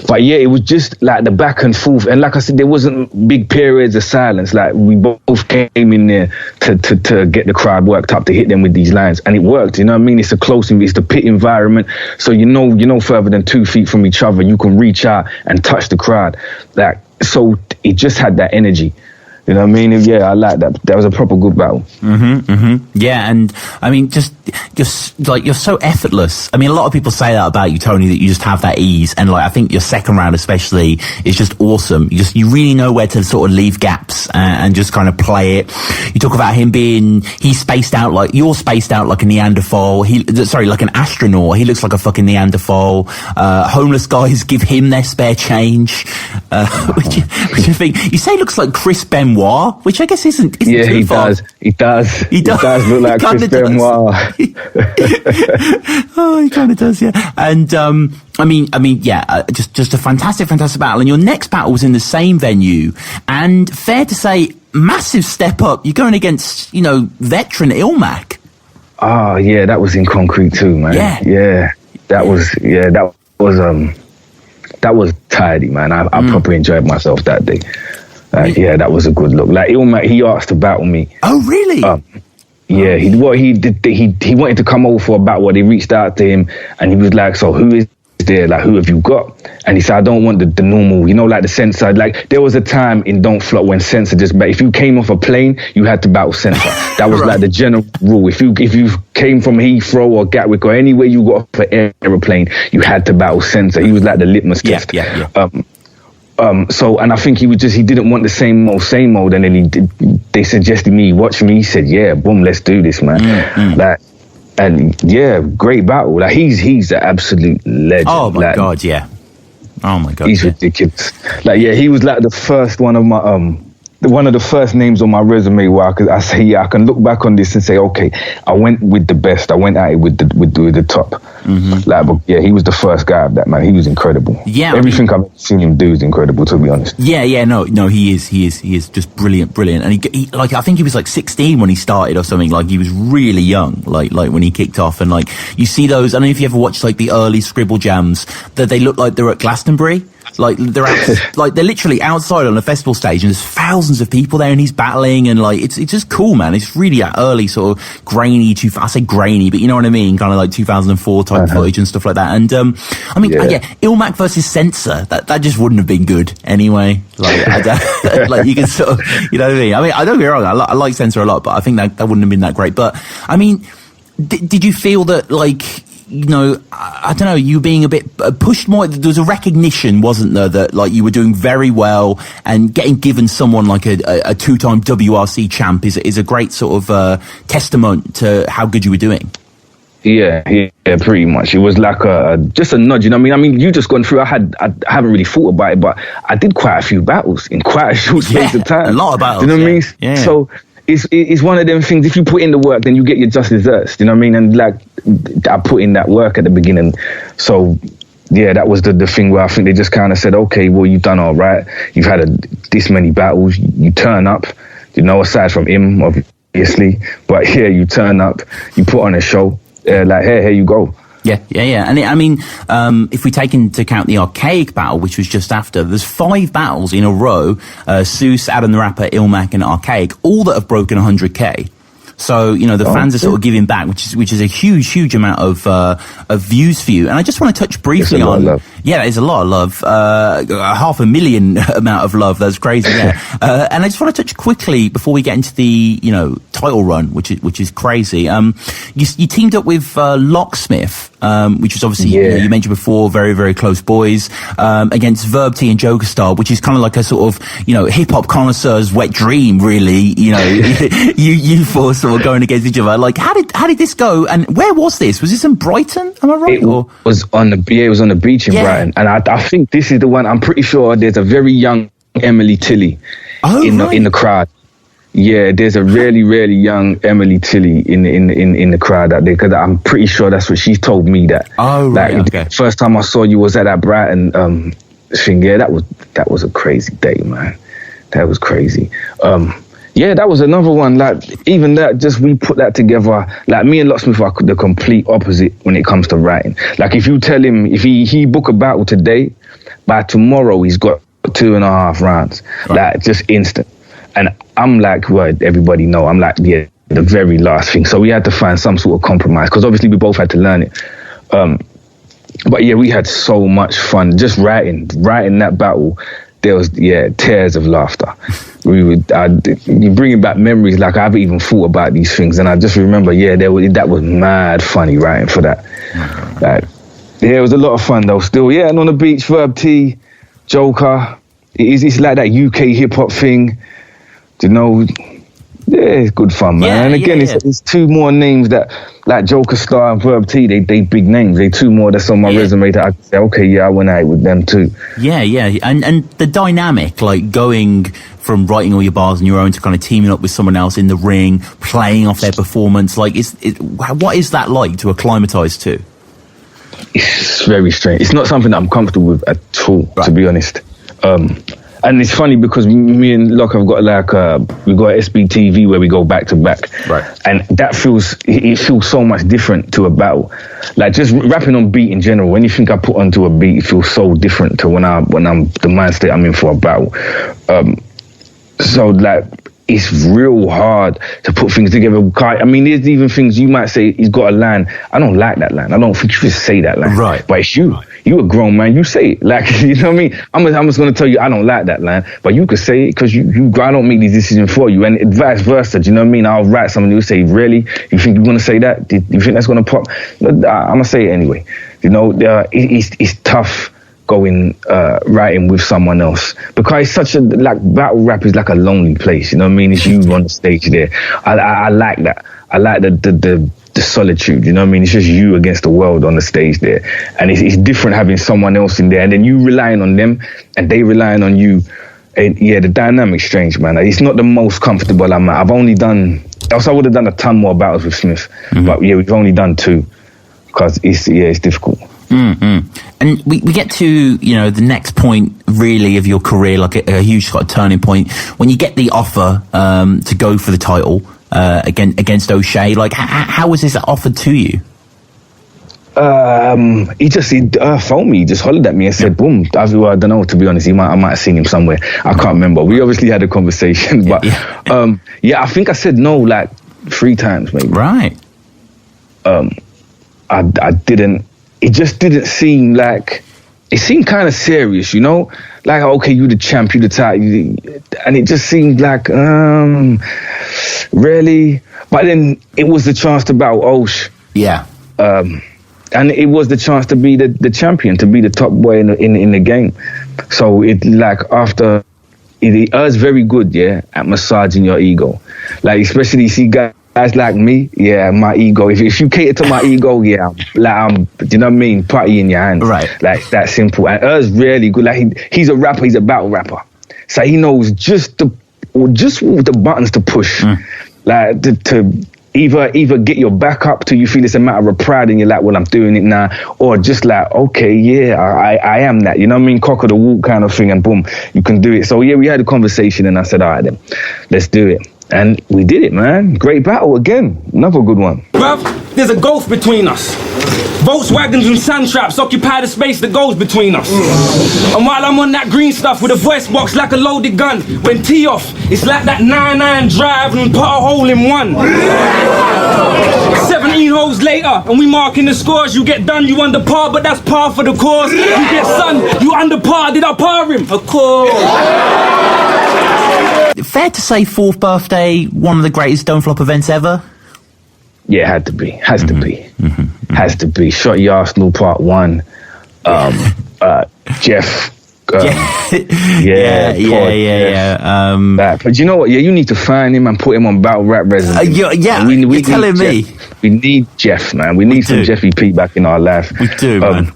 But yeah, it was just like the back and forth. And like I said, there wasn't big periods of silence. Like, we both came in there to get the crowd worked up, to hit them with these lines. And it worked, you know what I mean? It's it's the pit environment. So you know further than 2 feet from each other, you can reach out and touch the crowd. Like, so it just had that energy. You know what I mean? Yeah, I like that. That was a proper good battle. Yeah, and I mean, just like, you're so effortless. I mean, a lot of people say that about you, Tony, that you just have that ease. And like, I think your second round especially is just awesome. You really know where to sort of leave gaps and just kind of play it. You talk about him he's spaced out like, you're spaced out like a Neanderthal. Like an astronaut. He looks like a fucking Neanderthal. Homeless guys give him their spare change. Which I think, you say he looks like Chris Benoit, which I guess isn't yeah, too far. He does look like Chris Benoit. Oh, he kind of does, yeah. And I mean, yeah, just a fantastic battle. And your next battle was in the same venue, and fair to say, massive step up. You're going against, veteran Ilmac. Oh yeah, that was in concrete too, man. Yeah, that was tidy, man. I properly enjoyed myself that day. Yeah, that was a good look. Like Ilmac, he asked to battle me. Oh, really? Yeah, he wanted to come over for a battle. They reached out to him, and he was like, "So who is there? Like, who have you got?" And he said, "I don't want the normal, like the Censor." Like, there was a time in Don't Flop when Censor if you came off a plane, you had to battle Censor. That was like the general rule. If you came from Heathrow or Gatwick or anywhere you got off an aeroplane, you had to battle Censor. He was like the litmus test. Yeah. So, and I think he didn't want the same old, and then they suggested me, watch me. He said, yeah, boom, let's do this, man. And yeah, great battle. Like, he's an absolute legend. Oh my God, yeah. Oh my God. He's ridiculous. Like, yeah, he was like the first one of my, one of the first names on my resume where I say, yeah, I can look back on this and say, okay, I went with the best. I went at it with the top. Like, but yeah, he was the first guy of that, man. He was incredible. Yeah, everything I've seen him do is incredible, to be honest. Yeah, no, he is just brilliant. And he like, I think he was like 16 when he started or something. Like, he was really young, like when he kicked off. And like, you see those, I don't know if you ever watched like the early Scribble Jams, that they look like they're at Glastonbury. Like, they're they're literally outside on a festival stage, and there's thousands of people there, and he's battling, and like, it's just cool, man. It's really that early sort of grainy, I say grainy, but you know what I mean, kind of like 2004 type footage and stuff like that. And I mean, yeah, Ilmac versus Censor, that just wouldn't have been good anyway. Like, like, you can sort of, you know what I mean? I mean, I don't get me wrong, I like Censor a lot, but I think that wouldn't have been that great. But I mean, did you feel that, like, I don't know, you being a bit pushed more? There was a recognition, wasn't there, that like you were doing very well, and getting given someone like a two-time WRC champ is a great sort of testament to how good you were doing. Yeah, pretty much. It was like just a nudge, you know what I mean? You just gone through, I haven't really thought about it, but I did quite a few battles in quite a short space of time. A lot of battles. You know what I mean? Yeah. So it's one of them things, if you put in the work, then you get your just desserts, you know what I mean? And like, I put in that work at the beginning. So yeah, that was the thing where I think they just kind of said, okay, well, you've done all right. You've had this many battles. You turn up, aside from him, obviously. But yeah, you turn up, you put on a show. Like, hey, here you go. Yeah. And I mean, if we take into account the Archaic battle, which was just after, there's 5 battles in a row, Suus, Adam the Rapper, Ilmac, and Archaic, all that have broken 100K. So, the fans are sort of giving back, which is a huge amount of views for you. And I just want to touch briefly on, yeah, it's a lot of love, 500,000 amount of love. That's crazy. Yeah. And I just want to touch quickly before we get into the, title run, which is crazy. You teamed up with, Locksmith, which was obviously, you mentioned before, very, very close boys, against Verb T and Joker Star, which is kind of like a sort of, hip hop connoisseur's wet dream, really. You four sort of going against each other. Like, how did this go? And where was this? Was this in Brighton? Am I right? It was on the beach in Brighton. And I think this is the one, I'm pretty sure there's a very young Emily Tilly in the crowd. Yeah, there's a really, really young Emily Tilly in the crowd out there, because I'm pretty sure that's what she's told me that. Oh, right, okay. First time I saw you was at that Brighton thing. Yeah, that was a crazy day, man. That was crazy. Yeah, that was another one. Like, even that, just we put that together. Like, me and Locksmith are the complete opposite when it comes to writing. Like, if you tell him, if he book a battle today, by tomorrow he's got 2.5 rounds. Right. Like, just instant. And I'm like, well, everybody know, I'm like, yeah, the very last thing. So we had to find some sort of compromise, because obviously we both had to learn it. But yeah, we had so much fun just writing that battle. there was tears of laughter. You bringing back memories like I haven't even thought about these things, and I just remember, that was mad funny writing for that. Like, it was a lot of fun though. Still, and on the beach, Verb T, Joker. It's like that UK hip hop thing, you know. Yeah, it's good fun, man. And again, it's two more names that, like Joker Star and Verb T, they big names. They two more that's on my resume that I can say, okay, I went out with them too. Yeah. And the dynamic, like going from writing all your bars on your own to kind of teaming up with someone else in the ring, playing off their performance, like, what is that like to acclimatise to? It's very strange. It's not something that I'm comfortable with at all, to be honest. And it's funny because me and Locke have got we got SBTV where we go back to back, right? And that feels so much different to a battle. Like just rapping on beat in general. Anything I put onto a beat, it feels so different to when I'm the mind state I'm in for a battle. So like it's real hard to put things together. I mean, there's even things you might say he's got a line. I don't like that line. I don't think you should say that line. Right. But it's you. You a grown man. You say it. Like, you know what I mean? I'm just going to tell you I don't like that line. But you could say it because I don't make these decisions for you. And vice versa. Do you know what I mean? I'll write something. You say, really? You think you're going to say that? You think that's going to pop? I'm going to say it anyway. You know, it's tough going writing with someone else because it's such a battle rap is like a lonely place, you know what I mean? It's you on the stage there. I like that. I like the solitude, you know what I mean? It's just you against the world on the stage there, and it's different having someone else in there and then you relying on them and they relying on you. And the dynamic's strange, man. It's not the most comfortable I'm at. I've only done, else I would have done a ton more battles with Smith, but we've only done 2 because it's difficult. And we get to, the next point really of your career, like a huge sort of turning point when you get the offer to go for the title against Oshea. Like, how was this offered to you? He phoned me, he just hollered at me and said, boom. I don't know, to be honest. I might have seen him somewhere. I can't remember. We obviously had a conversation, but I think I said no like 3 times maybe. Right. I didn't. It just didn't seem like, it seemed kind of serious, you know? Like, okay, you the champ, you the title, and it just seemed like, really? But then it was the chance to battle Osh. Yeah. And it was the chance to be the champion, to be the top boy in the game. So it like after, it was very good, at massaging your ego. Like, especially see guys like me, my ego. If you cater to my ego, I'm, do you know what I mean? Party in your hands, right? Like that simple. And Er's really good. Like he's a rapper. He's a battle rapper. So he knows just the buttons to push, like to either get your back up till you feel it's a matter of pride and you're like, well, I'm doing it now, or just like, okay, I am that. You know what I mean? Cock of the walk kind of thing, and boom, you can do it. So we had a conversation, and I said, all right then, let's do it. And we did it, man. Great battle again. Another good one. Bruv, there's a gulf between us. Volkswagens and sand traps occupy the space that goes between us. And while I'm on that green stuff with a voice box like a loaded gun, when tee off, it's like that 9-9 drive and put a hole in one. 17 holes later, and we marking the scores. You get done, you under par, but that's par for the course. You get sun, you under par, did I par him? Of course. Fair to say 4th birthday, one of the greatest Don't Flop events ever? Yeah, it had to be. Has to be. Has to be. Shotty Arsenal Part 1. Jeff. But you know what? Yeah, you need to find him and put him on Battle Rap Resume. You're telling me. We need Jeff, man. We need some Jeffy P back in our life. We do, man.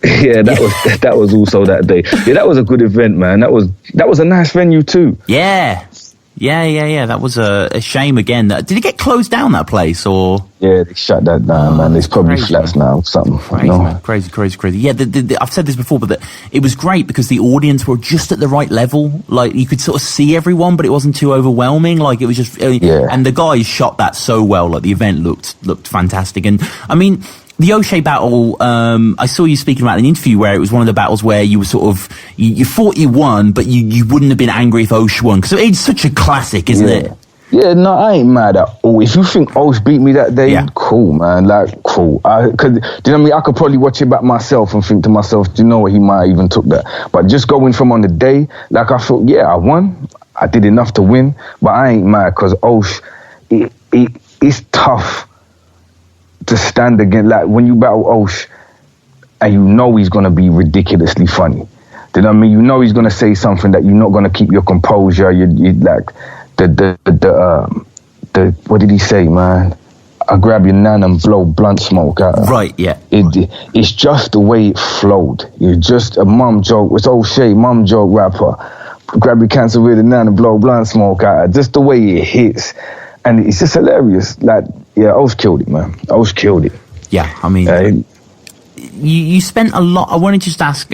Yeah, that was also that day. Yeah, that was a good event, man. That was a nice venue too. Yeah. That was a shame again. Did it get closed down, that place, or? Yeah, they shut that down, man. There's probably flats now, something. Crazy, man. Crazy. Yeah, I've said this before, but it was great because the audience were just at the right level. Like, you could sort of see everyone, but it wasn't too overwhelming. Like, it was just, and the guys shot that so well. Like, the event looked fantastic. And I mean, the Oshea battle, I saw you speaking about in an interview where it was one of the battles where you were sort of, you thought you won, but you wouldn't have been angry if Osh won. Because it's such a classic, isn't it? Yeah, no, I ain't mad at all. If you think Osh beat me that day, cool, man. Like, cool. Do you know what I mean? I could probably watch it back myself and think to myself, do you know what? He might have even took that. But just going from on the day, like, I thought, yeah, I won. I did enough to win. But I ain't mad because Osh, it's tough to stand against. Like, when you battle Osh and you know he's going to be ridiculously funny. Do you know what I mean? You know he's going to say something that you're not going to keep your composure. You like... The what did he say, man? I grab your nan and blow blunt smoke out. Right, yeah. It's just the way it flowed. You're just a mum joke. It's Oshea, mum joke rapper. Grab your cancer with a nan and blow blunt smoke out. Just the way it hits. And it's just hilarious. Like, yeah, Osh killed it, man. Osh killed it. Yeah, I mean, you spent a lot. I want to just ask,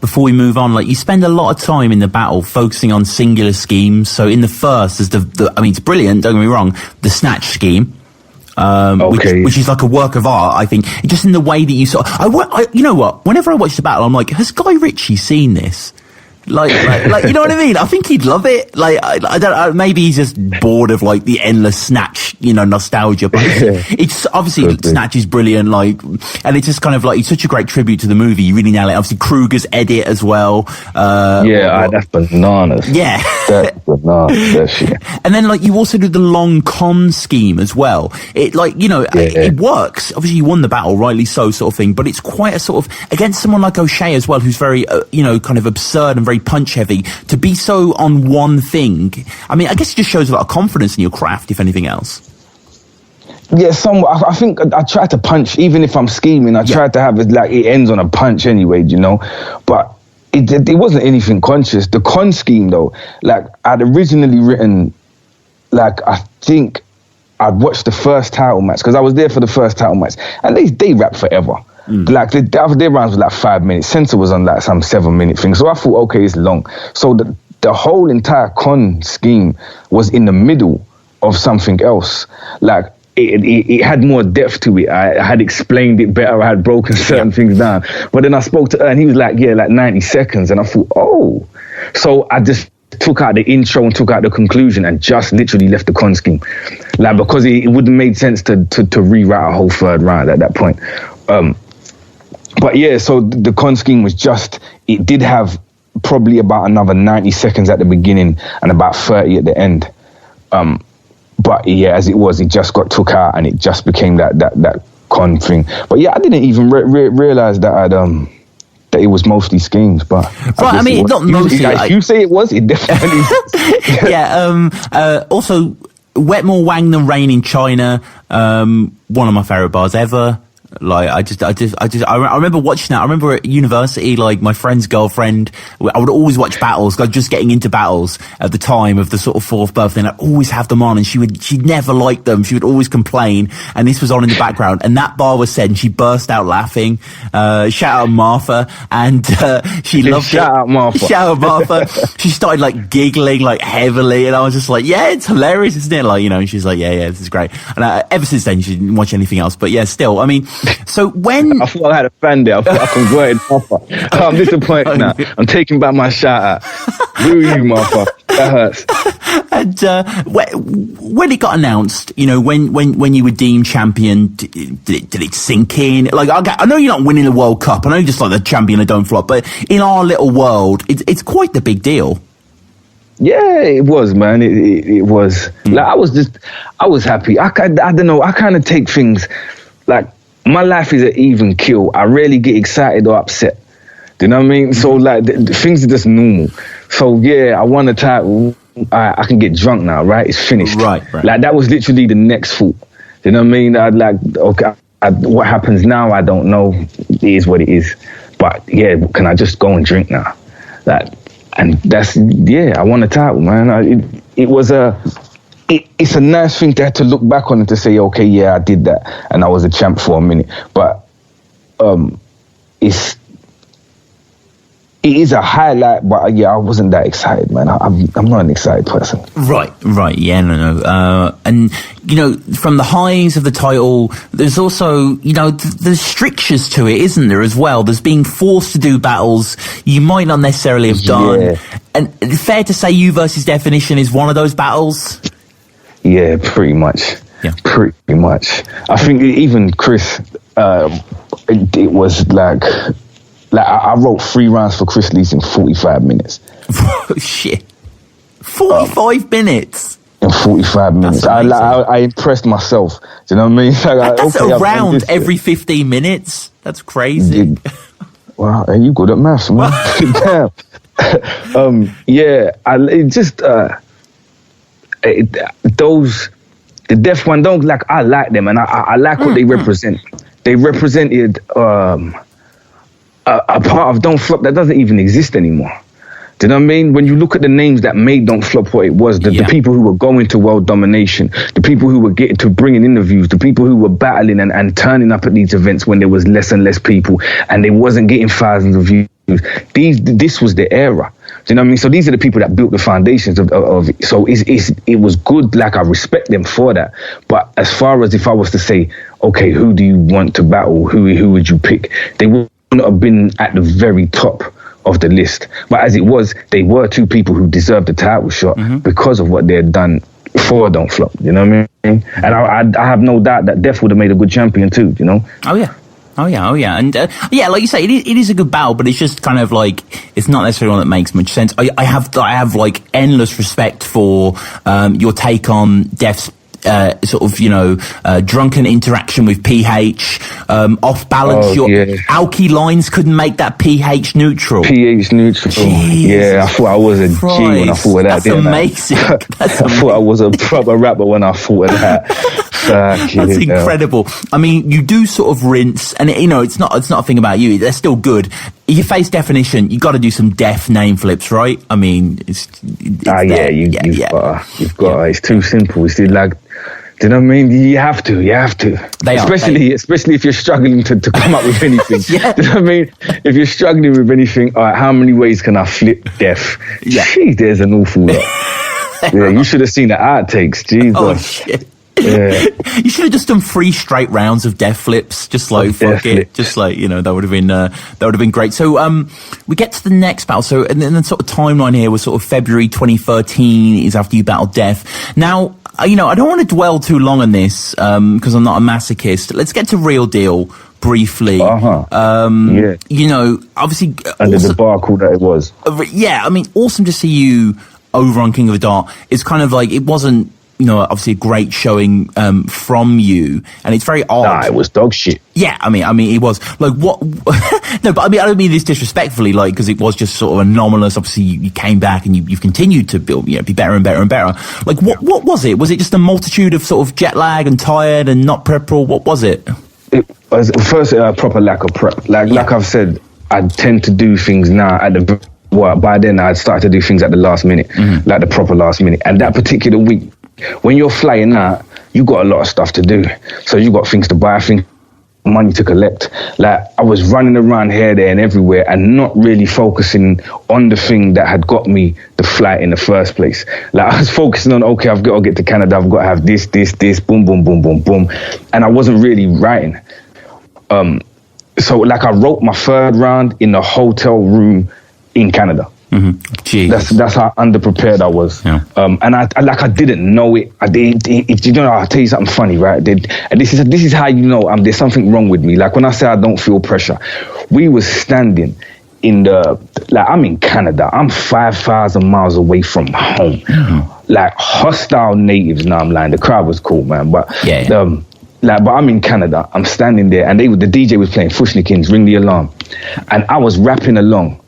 before we move on, like, you spend a lot of time in the battle focusing on singular schemes. So in the first, there's I mean, it's brilliant, don't get me wrong, the snatch scheme, which is like a work of art, I think. Just in the way that you you know what? Whenever I watch the battle, I'm like, has Guy Ritchie seen this? Like, you know what I mean? I think he'd love it. Like, I don't. Maybe he's just bored of like the endless snatch, nostalgia. But it's obviously Snatch is brilliant. Like, and it's just kind of like, it's such a great tribute to the movie. You really nail it. Obviously, Kruger's edit as well. That's bananas. Yeah, that's bananas. That shit. And then like you also do the long con scheme as well. It it works. Obviously, you won the battle, rightly so, sort of thing. But it's quite a sort of against someone like Oshea as well, who's very kind of absurd and very punch heavy, to be so on one thing. I mean, I guess it just shows a lot of confidence in your craft, if anything else. Yeah, somewhat. I think I try to punch, even if I'm scheming, I try to have it like it ends on a punch anyway, but it wasn't anything conscious. The con scheme though, like I'd originally written, like I think I'd watched the first title match, because I was there for the first title match, and they rap forever. Like their rounds were like 5 minutes. Censor was on like some 7-minute thing. So I thought, okay, it's long. So the whole entire con scheme was in the middle of something else. Like it had more depth to it. I had explained it better. I had broken certain things down. But then I spoke to her and he was like, yeah, like 90 seconds. And I thought, oh. So I just took out the intro and took out the conclusion and just literally left the con scheme. Like, because it wouldn't make sense to rewrite a whole third round at that point. But yeah, so the con scheme was just, it did have probably about another 90 seconds at the beginning and about 30 at the end. But yeah, as it was, it just got took out and it just became that con thing. But yeah, I didn't even realize that that it was mostly schemes. But right, I mean, not mostly. If you say it was, it definitely was. Yeah. Also, Wet More Wang Than Rain in China. One of my favorite bars ever. Like, I remember watching that. I remember at university, like, my friend's girlfriend, I would always watch battles, because I was just getting into battles at the time of the sort of 4th birthday, and I'd always have them on, and she'd never liked them. She would always complain, and this was on in the background, and that bar was said, and she burst out laughing. Shout out Martha, and she loved it. Shout out Martha. Shout out Martha. She started, like, giggling, like, heavily, and I was just like, yeah, it's hilarious, isn't it? Like, and she's like, yeah, this is great. And ever since then, she didn't watch anything else, but yeah, still, I mean, so when... I thought I had a fan there. I thought I converted Martha. I'm disappointed now. I'm taking back my shout out. Boo you, Martha. That hurts. And when it got announced, when you were deemed champion, did it sink in? Like, I know you're not winning the World Cup. I know you're just like the champion that don't flop. But in our little world, it's quite the big deal. Yeah, it was, man. It was. Like, I was happy. I don't know. I kind of take things like, my life is an even kill. I rarely get excited or upset. Do you know what I mean? So, like, things are just normal. So, yeah, I won the title. I can get drunk now, right? It's finished. Right. Like, that was literally the next thought. Do you know what I mean? I'd like, okay, what happens now, I don't know. It is what it is. But, yeah, can I just go and drink now? Like, and that's, yeah, I won the title, man. It was it's a nice thing to have to look back on and to say, okay, yeah, I did that, and I was a champ for a minute. But it is a highlight. But yeah, I wasn't that excited, man. I'm not an excited person. Right. Yeah, no. And from the highs of the title, there's also there's strictures to it, isn't there? As well, there's being forced to do battles you might not necessarily have done. Yeah. And fair to say, You versus Definition is one of those battles. Yeah, pretty much. Yeah. Pretty much. I think even Chris, it was like I wrote 3 rounds for Chris Lees in 45 minutes. Shit. 45 minutes? In 45 minutes. I impressed myself. Do you know what I mean? Like, that's a round every 15 minutes? That's crazy. Wow, are you good at maths, man? Damn. The Def one, I like them, and I like what they represent. They represented a part of Don't Flop that doesn't even exist anymore. Do you know what I mean? When you look at the names that made Don't Flop what it was, the people who were going to world domination, the people who were getting to bringing interviews, the people who were battling and turning up at these events when there was less and less people and they wasn't getting thousands of views. This was the era. Do you know what I mean? So these are the people that built the foundations of it. So it was good. Like, I respect them for that. But as far as if I was to say, okay, who do you want to battle? Who would you pick? They wouldn't have been at the very top of the list. But as it was, they were 2 people who deserved the title shot because of what they had done for Don't Flop. You know what I mean? And I have no doubt that Def would have made a good champion too, you know? Oh, yeah. And like you say, it is a good battle, but it's just kind of like, it's not necessarily one that makes much sense. I have like endless respect for your take on Def's drunken interaction with pH, off balance. Alky lines couldn't make that pH neutral. pH neutral. Jeez. Yeah, I thought I was a G when I thought of that. That's amazing. That's I thought I was a proper rapper when I thought of that. That's incredible. I mean, you do sort of rinse, and it's not a thing about you. They're still good. Your face definition, you got to do some Def name flips, right? I mean, you've got to. It's too simple. It's like, do you know what I mean? You have to. Especially if you're struggling to come up with anything. Yeah. Do you know what I mean? If you're struggling with anything, all right, how many ways can I flip Def? Yeah. Gee, there's an awful lot. Yeah, you should have seen the outtakes. Jesus. Oh, shit. Yeah. You should have just done 3 straight rounds of Def flips, just like fuck it, just like that would have been great. So we get to the next battle. So and then the sort of timeline here was sort of February 2013 is after you battled Def. Now I don't want to dwell too long on this because I'm not a masochist. Let's get to Real Deal briefly. Yeah. Obviously under the debacle that it was. Yeah, I mean, awesome to see you over on King of the Dart. It's kind of like it wasn't. Obviously a great showing from you, and it's very odd. Nah, it was dog shit. Yeah, I mean, it was like what? No, but I mean, I don't mean this disrespectfully, like because it was just sort of anomalous. Obviously, you came back and you've continued to build, be better and better and better. Like, what was it? Was it just a multitude of sort of jet lag and tired and not prep? Or what was it? It was first a proper lack of prep. Like I've said, I tend to do things now at the. By then I'd started to do things at the last minute, like the proper last minute. And that particular week, when you're flying out, you got a lot of stuff to do. So you got things to buy, money to collect. Like, I was running around here, there and everywhere and not really focusing on the thing that had got me the flight in the first place. Like, I was focusing on, okay, I've got to get to Canada, I've got to have this, boom, boom, boom, boom, boom. And I wasn't really writing. So like I wrote my 3rd round in the hotel room in Canada. Jeez. That's how underprepared I was. Yeah. And I didn't know it. I'll tell you something funny, right? And this is how you know there's something wrong with me. Like when I say I don't feel pressure, we was standing in I'm in Canada. I'm 5,000 miles away from home. Like hostile natives. No, I'm lying. The crowd was cool, man. But but I'm in Canada. I'm standing there, and the DJ was playing Fushnikins, Ring the Alarm, and I was rapping along.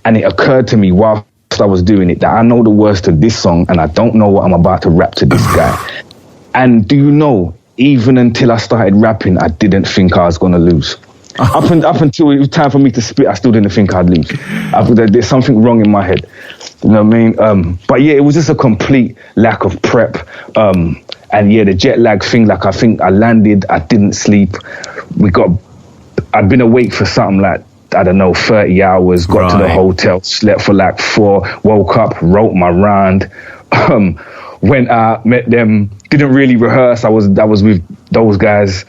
And it occurred to me whilst I was doing it that I know the words to this song and I don't know what I'm about to rap to this guy. And do you know, even until I started rapping, I didn't think I was going to lose. Up until it was time for me to spit, I still didn't think I'd lose. There's something wrong in my head. You know what I mean? But yeah, it was just a complete lack of prep. And yeah, the jet lag thing, like I think I landed, I didn't sleep. I'd been awake for something like, I don't know, 30 hours, got to the hotel, slept for like 4, woke up, wrote my round, went out, met them, didn't really rehearse. I was with those guys,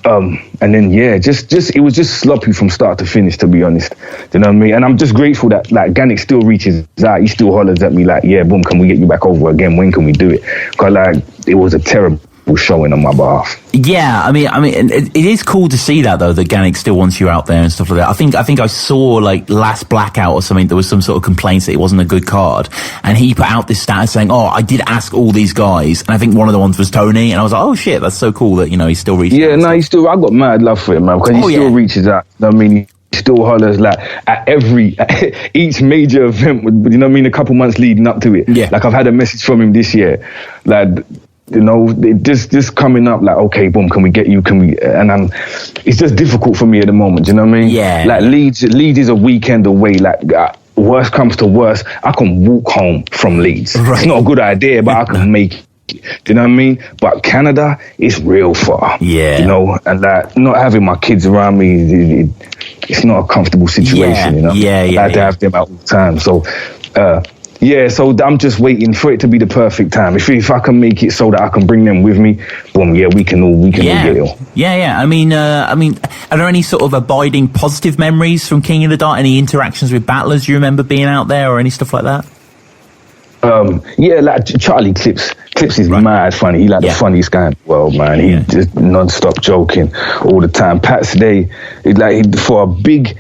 And then it was just sloppy from start to finish, to be honest. Do you know what I mean? And I'm just grateful that like Gannick still reaches out. He still hollers at me like, yeah, boom, can we get you back over again? When can we do it? Because like it was a terrible showing on my behalf. Yeah, I mean, it is cool to see that though, that Gannick still wants you out there and stuff like that. I think I saw like last Blackout or something, there was some sort of complaints that it wasn't a good card, and he put out this status saying, "Oh, I did ask all these guys," and I think one of the ones was Tony, and I was like, "Oh shit, that's so cool that he still reaches." Yeah, no, I got mad love for him, man, because he still reaches out. I mean, he still hollers like at each major event. You know what I mean? A couple months leading up to it. Yeah, like I've had a message from him this year, like. Just coming up like, okay, boom, can we get you? Can we? And it's just difficult for me at the moment. Do you know what I mean? Yeah. Like Leeds is a weekend away. Like worst comes to worst, I can walk home from Leeds. Right. It's not a good idea, but I can make it. Do you know what I mean? But Canada is real far. Yeah. And like not having my kids around me, it's not a comfortable situation. I had to have them out all the time. So. So I'm just waiting for it to be the perfect time. If I can make it so that I can bring them with me, boom, we can all get it. Yeah. I mean, are there any sort of abiding positive memories from King of the Dart? Any interactions with battlers you remember being out there, or any stuff like that? Like Charlie Clips. Clips is mad funny. He the funniest guy in the world, man. He just non-stop joking all the time. Pat's Day, for a big.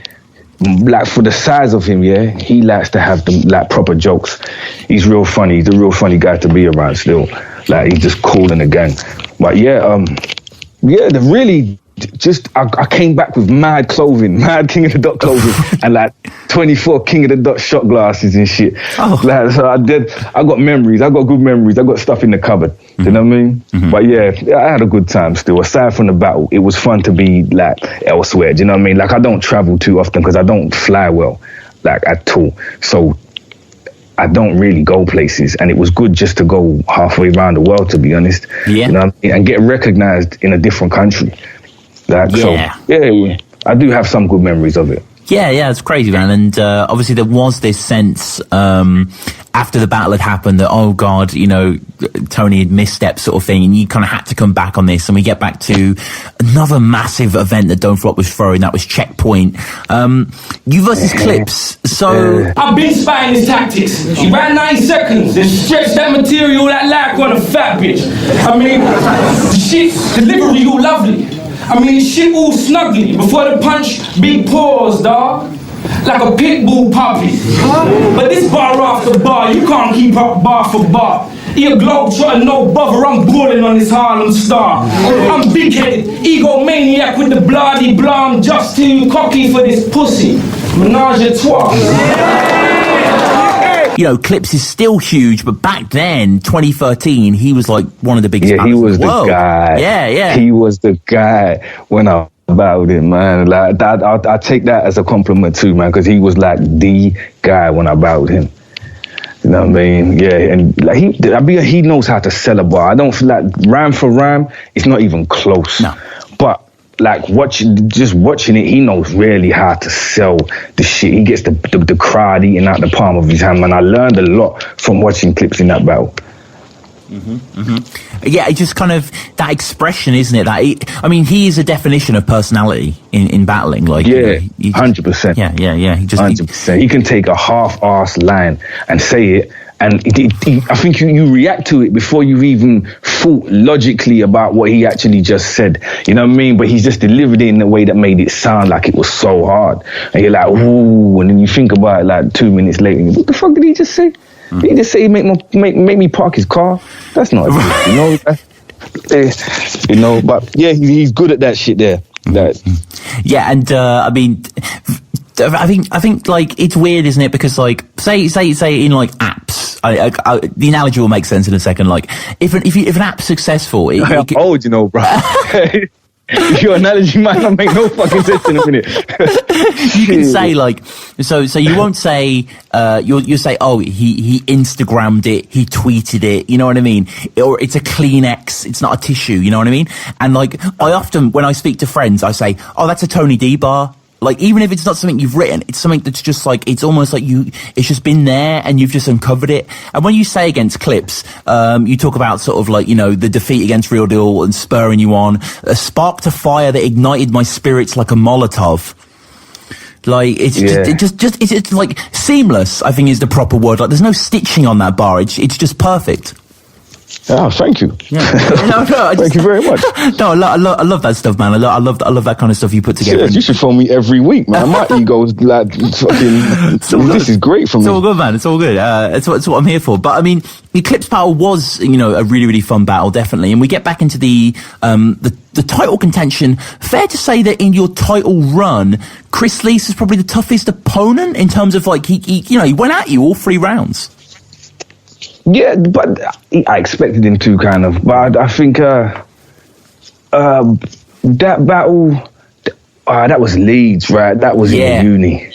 Like for the size of him, he likes to have them like proper jokes. He's real funny. He's a real funny guy to be around still. Like he's just cool in the gang. But the really just I came back with mad clothing, mad King of the Dot clothing, and like 24 King of the Dot shot glasses and shit. Oh. Like, so I got memories. I got good memories. I got stuff in the cupboard. Mm-hmm. You know what I mean? Mm-hmm. But I had a good time still. Aside from the battle, it was fun to be like elsewhere. Do you know what I mean? Like I don't travel too often because I don't fly well, like at all. So I don't really go places, and it was good just to go halfway around the world, to be honest. Yeah. You know what I mean? And get recognized in a different country. I do have some good memories of it. Yeah, it's crazy, man. And obviously there was this sense after the battle had happened that, oh God, Tony had misstepped sort of thing, and you kind of had to come back on this. And we get back to another massive event that Don't Flop was throwing, that was Checkpoint. You versus Clips. So I've been spying his tactics. He ran 9 seconds and stretched that material like on a fat bitch. I mean, the shit, delivery all lovely. I mean, shit all snuggly. Before the punch, big pause, dawg. Like a pit bull puppy. But this bar after bar, you can't keep up bar for bar. He a globetrotter, no bother, I'm balling on this Harlem Star. I'm big-headed, egomaniac with the bloody blah, I'm just too cocky for this pussy. Menage a trois. Clips is still huge, but back then, 2013, he was like one of the biggest he was in the world. Guy. Yeah. He was the guy when I battled him, man. Like that, I take that as a compliment too, man, because he was like the guy when I battled him. You know what I mean? Yeah, and like he knows how to sell a bar. I don't feel like rhyme for rhyme, it's not even close. No. But like watching it, he knows really how to sell the shit. He gets the crowd eating out the palm of his hand, man. I learned a lot from watching Clips in that battle. Mm-hmm, mm-hmm. Yeah, it's just kind of that expression, isn't it? He is a definition of personality in battling. Like, 100%. Yeah. He just 100%. He can take a half-arsed line and say it, and I think you react to it before you've even thought logically about what he actually just said. You know what I mean? But he's just delivered it in a way that made it sound like it was so hard. And you're like, ooh, and then you think about it like 2 minutes later, what the fuck did he just say? Mm-hmm. Did he just say he make me park his car? That's not it, but yeah, he's good at that shit there. Yeah, and I think like it's weird, isn't it? Because like say in like apps, the analogy will make sense in a second. Like if an app's successful, how old, bro. Your analogy might not make no fucking sense in a minute. You can say like, so you won't say, you'll say, oh, he Instagrammed it, he tweeted it, you know what I mean? Or it's a Kleenex, it's not a tissue, you know what I mean? And like, I often, when I speak to friends, I say, oh, that's a Tony D bar. like, even if it's not something you've written, it's something that's just like, it's almost like it's just been there and you've just uncovered it. And when you say against Clips, you talk about sort of like, you know, the defeat against Real Deal and spurring you on, a spark to fire that ignited my spirits like a Molotov. Like, it's it's like seamless, I think is the proper word. Like, there's no stitching on that bar. It's just perfect. Oh, thank you. Yeah. Thank you very much. No, I love that stuff, man. I love that kind of stuff you put together. Yeah, you should phone me every week, man. My ego's like fucking. This is great for me. It's all good, man. It's all good. It's what I'm here for. But I mean, the Clips battle was, you know, a really, really fun battle, definitely. And we get back into the title contention. Fair to say that in your title run, Chris Lees is probably the toughest opponent in terms of like he went at you all 3 rounds. Yeah, but I expected him to kind of. But I think that battle, that was Leeds, right? That was in uni.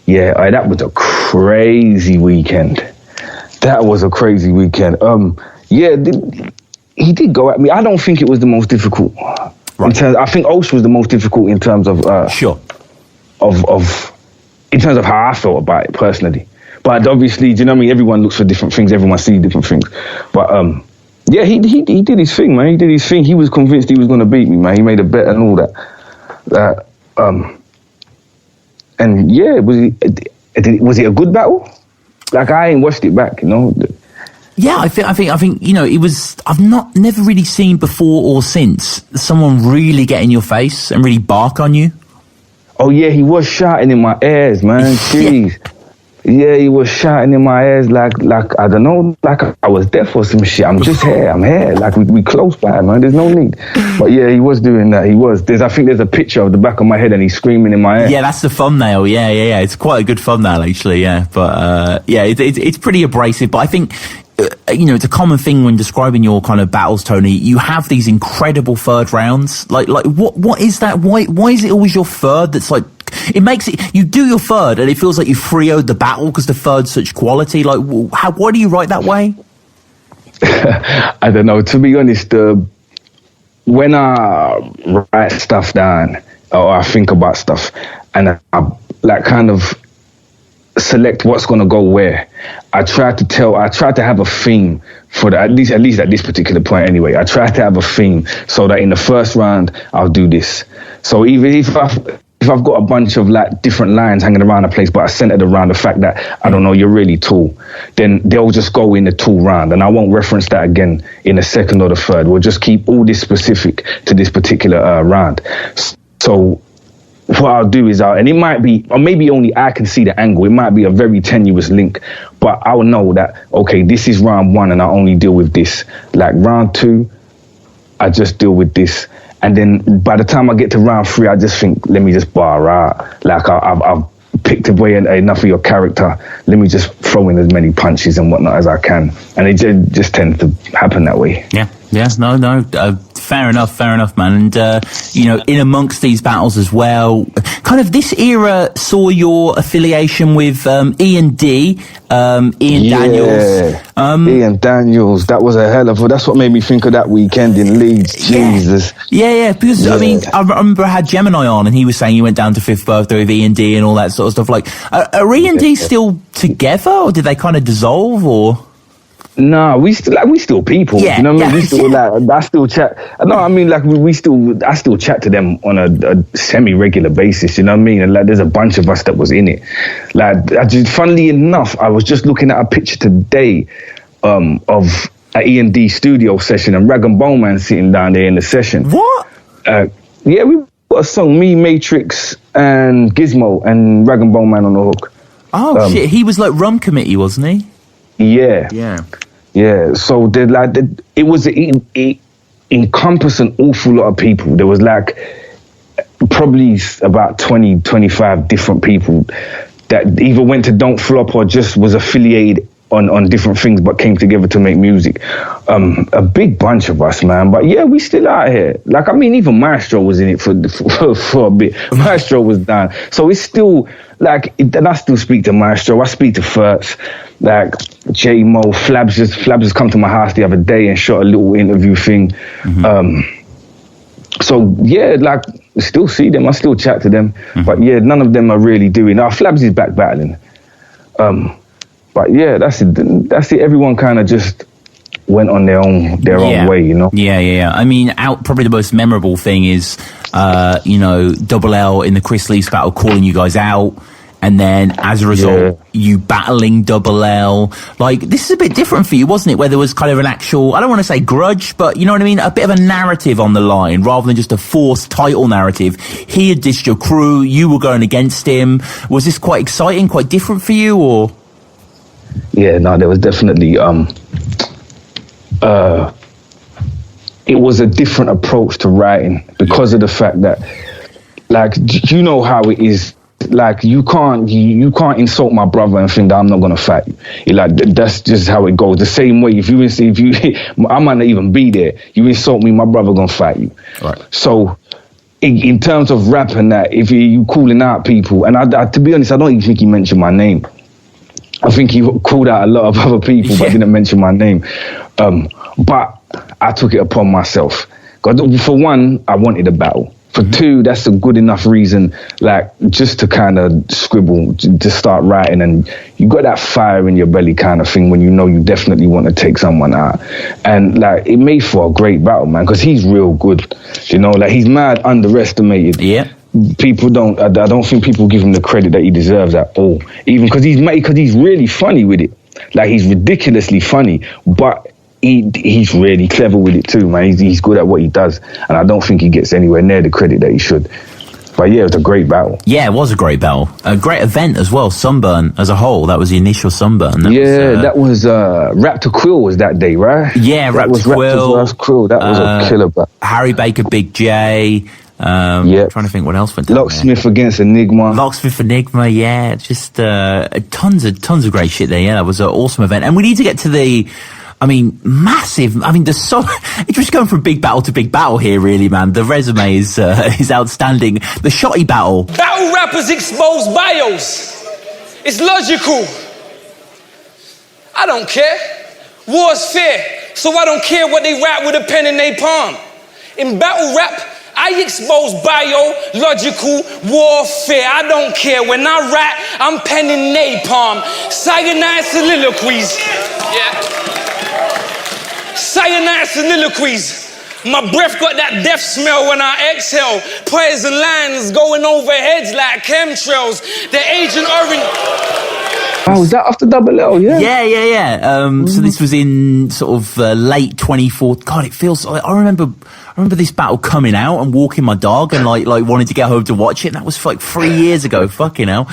Yeah, that was a crazy weekend. He did go at me. I don't think it was the most difficult. Right. I think Oshea was the most difficult in terms of sure. In terms of how I felt about it personally. But obviously, do you know what I mean? Everyone looks for different things. Everyone sees different things. But yeah, he did his thing, man. He did his thing. He was convinced he was going to beat me, man. He made a bet and all that. And yeah, was it a good battle? Like, I ain't watched it back, you know. Yeah, I think you know, it was. I've never really seen before or since someone really get in your face and really bark on you. Oh yeah, he was shouting in my ears, man. Jeez. Yeah, he was shouting in my ears like I don't know, like I was deaf or some shit. I'm here. Like we close by, man. There's no need. But yeah, he was doing that. He was. I think there's a picture of the back of my head and he's screaming in my ear. Yeah, that's the thumbnail. Yeah. It's quite a good thumbnail actually. Yeah, but yeah, it's pretty abrasive. But I think, you know, it's a common thing when describing your kind of battles, Tony. You have these incredible third rounds. Like what is that? Why is it always your third that's like? It makes it, you do your third and it feels like you 3-0'd the battle because the third's such quality. Like, why do you write that way? I don't know. To be honest, when I write stuff down or I think about stuff and I like kind of select what's going to go where, I try to have a theme for that, at least at this particular point anyway. I try to have a theme so that in the first round, I'll do this. So even if I've got a bunch of like different lines hanging around the place, but I centered around the fact that, I don't know, you're really tall, then they'll just go in the tall round and I won't reference that again in the second or the third. We'll just keep all this specific to this particular round. So what I'll do is and it might be, or maybe only I can see the angle. It might be a very tenuous link, but I'll know that, okay, this is round 1 and I only deal with this. Like round 2, I just deal with this. And then by the time I get to round 3, I just think, let me just bar out. Like I've picked away enough of your character. Let me just throw in as many punches and whatnot as I can. And it just tends to happen that way. Yeah. No. Fair enough, man. And, you know, in amongst these battles as well, kind of this era saw your affiliation with Ian D, Daniels. Ian Daniels, that was a hell of a, that's what made me think of that weekend in Leeds. Jesus. Yeah, because, I mean, I remember I had Gemini on and he was saying you went down to 5th birthday with Ian D and all that sort of stuff. Like, are Ian D still together or did they kind of dissolve or? No, we still people. Yeah, you know what I mean? We still I still chat. No, I mean I still chat to them on a semi-regular basis. You know what I mean? And like, there's a bunch of us that was in it. Like, funnily enough, I was just looking at a picture today of an E&D studio session and Rag and Bone Man sitting down there in the session. What? Yeah, we got a song, me, Matrix, and Gizmo, and Rag and Bone Man on the hook. Oh shit! He was like Rum Committee, wasn't he? Yeah, so it was it encompassed an awful lot of people. There was like probably about 20, 25 different people that either went to Don't Flop or just was affiliated on different things but came together to make music. A big bunch of us, man. But yeah, we still out here. Like, I mean, even Maestro was in it for a bit. Maestro was down. So it's still, like, and I still speak to Maestro. I speak to Furts. Like, J-Mo, Flabs just come to my house the other day and shot a little interview thing. Mm-hmm. So, yeah, like, still see them. I still chat to them. But yeah, none of them are really doing. Flabs is back battling. But yeah, that's it. Everyone kind of just went on their own way, you know. Yeah. I mean, probably the most memorable thing is, Double L in the Chris Leafs battle calling you guys out. And then, as a result, you battling Double L. Like, this is a bit different for you, wasn't it? Where there was kind of an actual, I don't want to say grudge, but you know what I mean? A bit of a narrative on the line, rather than just a forced title narrative. He had dissed your crew, you were going against him. Was this quite exciting, quite different for you, or? Yeah, no, there was definitely, it was a different approach to writing because of the fact that, like, you know how it is. Like, you can't insult my brother and think that I'm not gonna fight you. Like, that's just how it goes. The same way, if you I might not even be there. You insult me, my brother gonna fight you. Right. So, in terms of rapping, that if you calling out people, and I to be honest, I don't even think he mentioned my name. I think he called out a lot of other people, but didn't mention my name. But I took it upon myself. Because for one, I wanted a battle. For two, that's a good enough reason, like, just to kind of scribble, to start writing, and you got that fire in your belly kind of thing when you know you definitely want to take someone out. And, like, it made for a great battle, man, because he's real good, you know, like, he's mad underestimated. Yeah. I don't think people give him the credit that he deserves at all, even because he's really funny with it. Like, he's ridiculously funny, but he's really clever with it too, man. He's good at what he does, and I don't think he gets anywhere near the credit that he should. But yeah, it was a great battle. Yeah, it was a great battle. A great event as well, Sunburn as a whole. That was the initial Sunburn. That was Raptor Quill was that day, right? Yeah, that was Quill. Raptor versus Quill. That was a killer battle. Harry Baker, Big J. I'm trying to think what else went down. Locksmith against Enigma. Locksmith Enigma, yeah. Just tons of great shit there. Yeah, that was an awesome event. And we need to get to the... massive. There's so... It's just going from big battle to big battle here, really, man. The resume is outstanding. The Shotty battle. Battle rappers expose bios. It's logical. I don't care. War's fair, so I don't care what they rap with a pen in their palm. In battle rap, I expose biological warfare. I don't care. When I rap, I'm penning napalm. Cyanide soliloquies. Cyanide soliloquies. My breath got that death smell when I exhale. Poison lines going over heads like chemtrails. The Agent Orange. Oh, was that after Double L? Yeah. Yeah. So this was in sort of late 2014. God, it feels like I remember this battle coming out and walking my dog and like wanting to get home to watch it. And that was like 3 years ago. Fucking hell.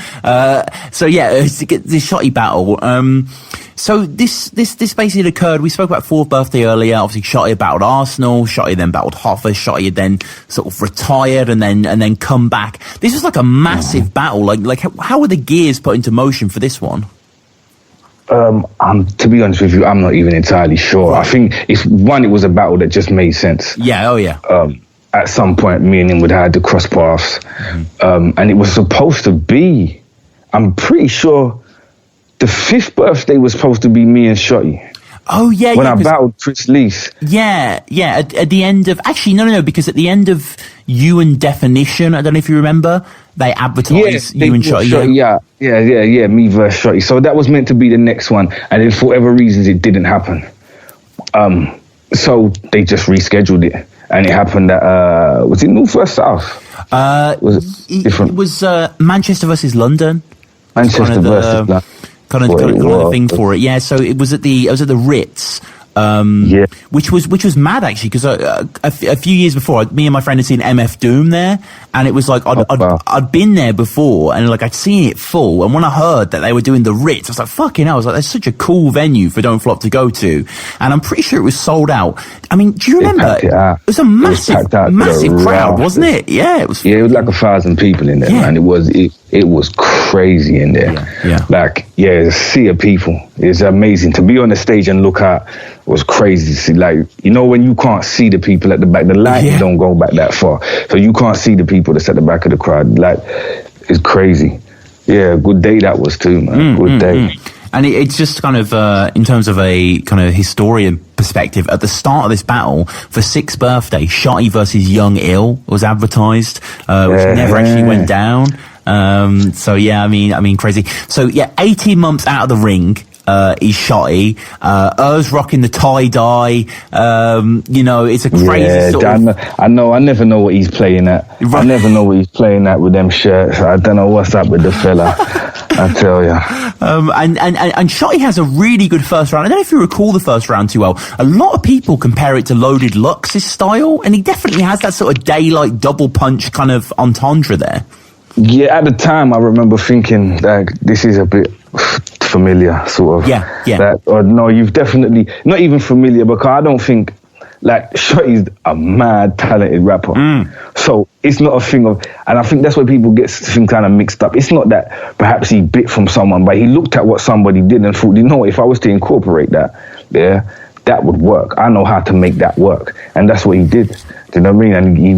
So yeah, to get this Shotty battle. So this basically occurred. We spoke about 4th birthday earlier. Obviously, Shotty battled Arsenal. Shotty then battled Hoffa. Shotty had then sort of retired and then come back. This was like a massive battle. Like how were the gears put into motion for this one? To be honest with you, I'm not even entirely sure. I think it was a battle that just made sense. Yeah. Oh yeah. At some point, me and him would have had to cross paths, and it was supposed to be. I'm pretty sure. The 5th birthday was supposed to be me and Shotty. Oh, yeah. When I battled Chris Leafs. Yeah. At the end of... Actually, no, because at the end of You and Definition, I don't know if you remember, they advertised You and Shotty. Yeah, me versus Shotty. So that was meant to be the next one. And then for whatever reasons, it didn't happen. So they just rescheduled it. And it happened at... was it North or South? Was it different? It was Manchester versus London. Manchester versus London. Kind of the thing for it, yeah. So it was at the Ritz, which was mad actually, because a few years before, me and my friend had seen MF Doom there, and it was like I'd been there before, and like I'd seen it full, and when I heard that they were doing the Ritz, I was like, fucking hell! I was like, that's such a cool venue for Don't Flop to go to, and I'm pretty sure it was sold out. Do you remember? It was a massive crowd, wasn't it? Yeah, it was. Yeah, it was like 1,000 people in there, man. It was crazy in there. Yeah. Like, a sea of people. It's amazing to be on the stage and look out. It was crazy to see. Like, when you can't see the people at the back, the lighting don't go back that far, so you can't see the people that's at the back of the crowd. Like, it's crazy. Yeah, good day that was too, man. Good day. And it's just kind of, in terms of a kind of historian perspective, at the start of this battle, for 6th birthday, Shotty versus Young Ill was advertised, which never actually went down. So yeah, I mean, crazy. So yeah, 18 months out of the ring, is Shotty. Rocking the tie-dye. It's a crazy sort of... I never know what he's playing at. I never know what he's playing at with them shirts. I don't know what's up with the fella. I tell ya. And Shotty has a really good first round. I don't know if you recall the first round too well. A lot of people compare it to Loaded Lux's style, and he definitely has that sort of daylight double punch kind of entendre there. Yeah, at the time I remember thinking like this is a bit familiar, sort of. Yeah. No, you've definitely not even familiar, because I don't think like Shotty's a mad talented rapper. So it's not a thing of, and I think that's where people get things kind of mixed up. It's not that perhaps he bit from someone, but he looked at what somebody did and thought, if I was to incorporate that, that would work. I know how to make that work, and that's what he did. Do you know what I mean? And he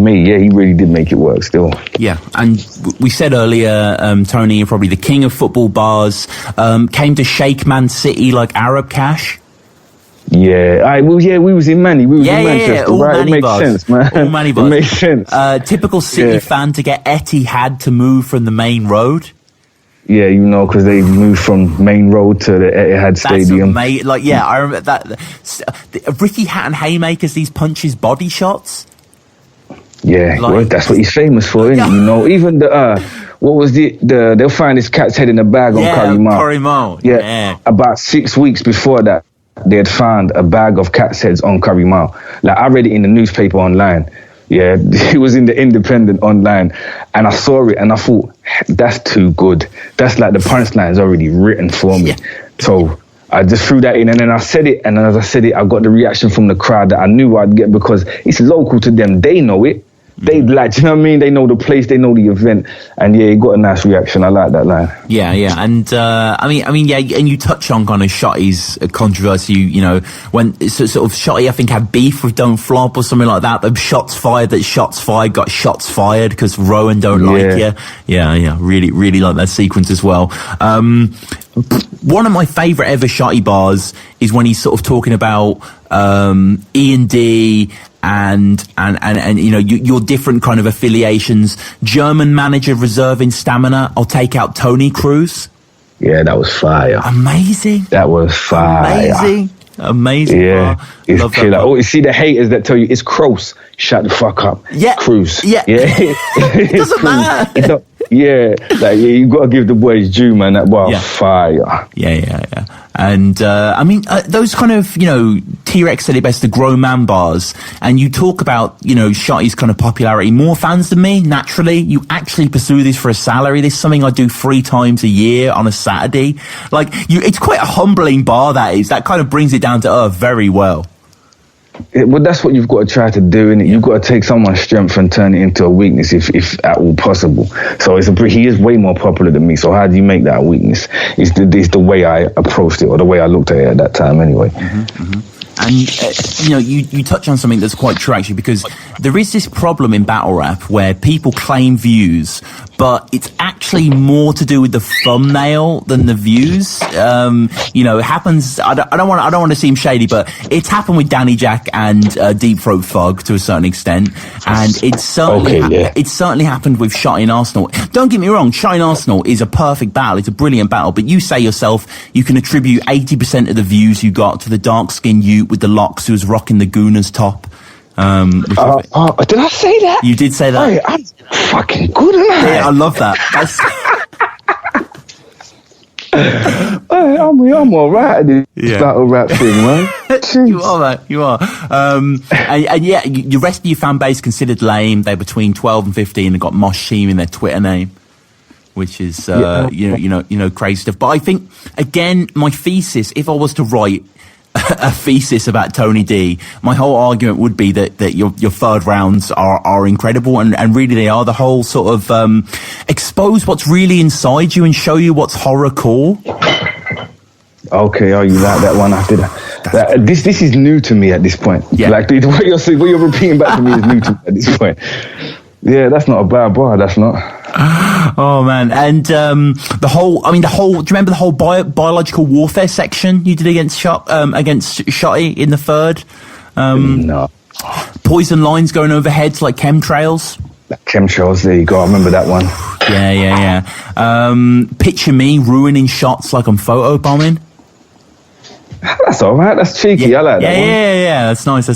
really did make it work still. Yeah, and we said earlier, Tony, you're probably the king of football bars, came to shake Man City like Arab Cash. Yeah, we was in Manny. We was in Manchester, all right? It makes bars. Sense, man. All Manny bars. It makes sense. Typical City fan to get Etihad to move from the main road. Yeah, because they moved from Main Road to the Etihad Stadium. I remember that. Ricky Hatton haymakers, these punches, body shots. Yeah, that's what he's famous for, isn't he? Even they'll find this cat's head in a bag on Curry Mile. Yeah, about 6 weeks before that, they had found a bag of cat's heads on Curry Mile. Like, I read it in the newspaper online. Yeah, it was in the Independent online, and I saw it and I thought, that's too good. That's like the punchline is already written for me. So I just threw that in, and then I said it, and as I said it, I got the reaction from the crowd that I knew I'd get, because it's local to them. They know it. They you know what I mean? They know the place, they know the event, and it got a nice reaction. I like that line. Yeah, and and you touch on kind of Shotty's controversy. When sort of Shotty, I think, had beef with Don't Flop or something like that. The shots fired got shots fired because Rowan don't like you. Yeah, really like that sequence as well. One of my favourite ever Shotty bars is when he's sort of talking about E&D and your different kind of affiliations. German manager reserving stamina. I'll take out Tony Cruz. Yeah, that was fire. Amazing. That was fire. Amazing. Yeah, bar. It's killer. Oh, you see the haters that tell you it's Kroos. Shut the fuck up. Yeah, Cruz. Yeah. It doesn't matter. You got to give the boys due, man. That bar fire. Yeah. And those kind of T-Rex said it best, the grown man bars, and you talk about Shotty's kind of popularity. More fans than me, naturally. You actually pursue this for a salary. This is something I do 3 times a year on a Saturday. It's quite a humbling bar, that is. That kind of brings it down to earth very well. Well, that's what you've got to try to do, innit? You've got to take someone's strength and turn it into a weakness, if at all possible. So he is way more popular than me. So how do you make that a weakness? It's the way I approached it, or the way I looked at it at that time, anyway. And you touch on something that's quite true, actually, because there is this problem in battle rap where people claim views, but it's actually more to do with the thumbnail than the views. It happens. I don't want to seem shady, but it's happened with Danny Jack and Deep Throat Thug to a certain extent, and it's certainly happened with Shotty and Arsenal. Don't get me wrong, Shotty and Arsenal is a perfect battle. It's a brilliant battle, but you say yourself you can attribute 80% of the views you got to the dark-skinned youth with the locks who was rocking the Gooner's top. Did I say that? You did say that. Hey, I'm fucking good, am I? Yeah, I love that. Hey, I'm all right at this battle rap thing, man. You are, mate. You are. And the rest of your fan base considered lame. They're between 12 and 15 and got Mosh Team in their Twitter name, which is crazy stuff. But I think, again, my thesis, if I was to write a thesis about Tony D, my whole argument would be that your third rounds are incredible, and really they are. The whole sort of expose what's really inside you and show you what's horrorcore. Okay, you like that one after that? This is new to me at this point. Yeah. Like what you're repeating back to me is new to me at this point. Yeah, that's not a bad bar. That's not. Oh man, and the whole. Do you remember the whole biological warfare section you did against Shotty in the third? No. Poison lines going over heads like chemtrails. Chemtrails, there you go. I remember that one. Yeah. Picture me ruining shots like I'm photobombing. That's all right. That's cheeky. Yeah. I like that one. Yeah. That's nice. A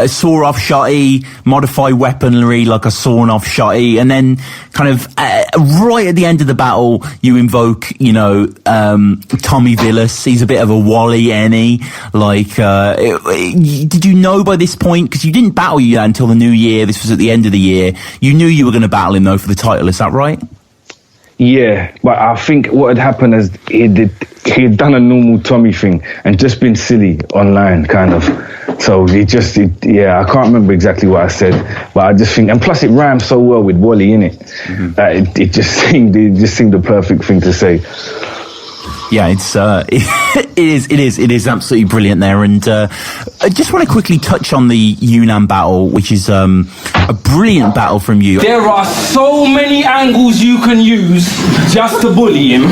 saw off Shotty, modify weaponry like a sawn off Shotty, and then kind of right at the end of the battle, you invoke, Tommy Villas. He's a bit of a Wally Any. Did you know by this point, because you didn't battle you until the new year? This was at the end of the year. You knew you were going to battle him though for the title. Is that right? Yeah, but I think what had happened is he had done a normal Tommy thing and just been silly online, kind of. So I can't remember exactly what I said, but I just think, and plus it rhymes so well with Wally, innit? That it just seemed the perfect thing to say. Yeah, it is absolutely brilliant there, and I just want to quickly touch on the Yunnan battle, which is a brilliant battle from you. There are so many angles you can use just to bully him.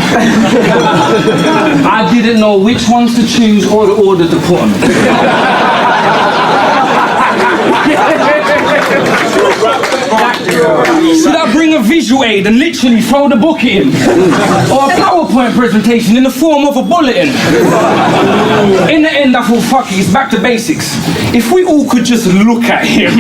I didn't know which ones to choose or the order to put them. Should I bring a visual aid and literally throw the book at him? Or a PowerPoint presentation in the form of a bulletin? In the end, I thought, fuck it, it's back to basics. If we all could just look at him.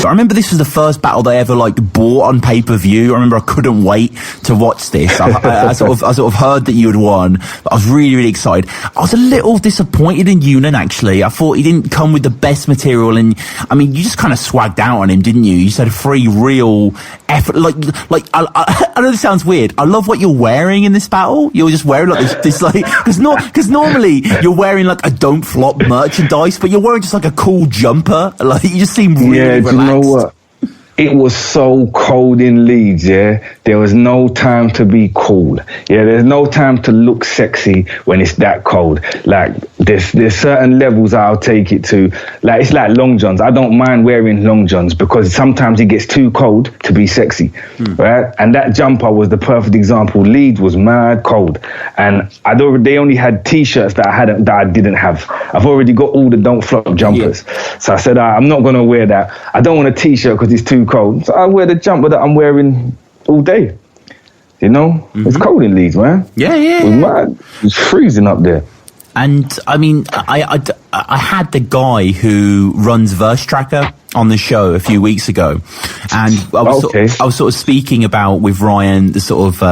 I remember this was the first battle that I ever bought on pay-per-view. I remember I couldn't wait to watch this. I sort of heard that you had won, but I was really, really excited. I was a little disappointed in Yunnan, actually. I thought he didn't come with the best material, and you just kind of swagged out on him, didn't you? You said 3 real effort. I know this sounds weird. I love what you're wearing in this battle. You're just wearing this because normally you're wearing a don't flop merchandise, but you're wearing just a cool jumper. You just seem really relaxed. Do you know what? It was so cold in Leeds, yeah? There was no time to be cool. Yeah, there's no time to look sexy when it's that cold. There's certain levels I'll take it to. It's like long johns. I don't mind wearing long johns because sometimes it gets too cold to be sexy, right? And that jumper was the perfect example. Leeds was mad cold. And they only had T-shirts that I didn't have. I've already got all the don't flop jumpers. Yeah. So I said, I'm not going to wear that. I don't want a T-shirt because it's too cold, so I wear the jumper that I'm wearing all day. It's cold in Leeds, man. Yeah. It's freezing up there. And I had the guy who runs Verse Tracker on the show a few weeks ago, and I was sort of speaking about with Ryan the sort of.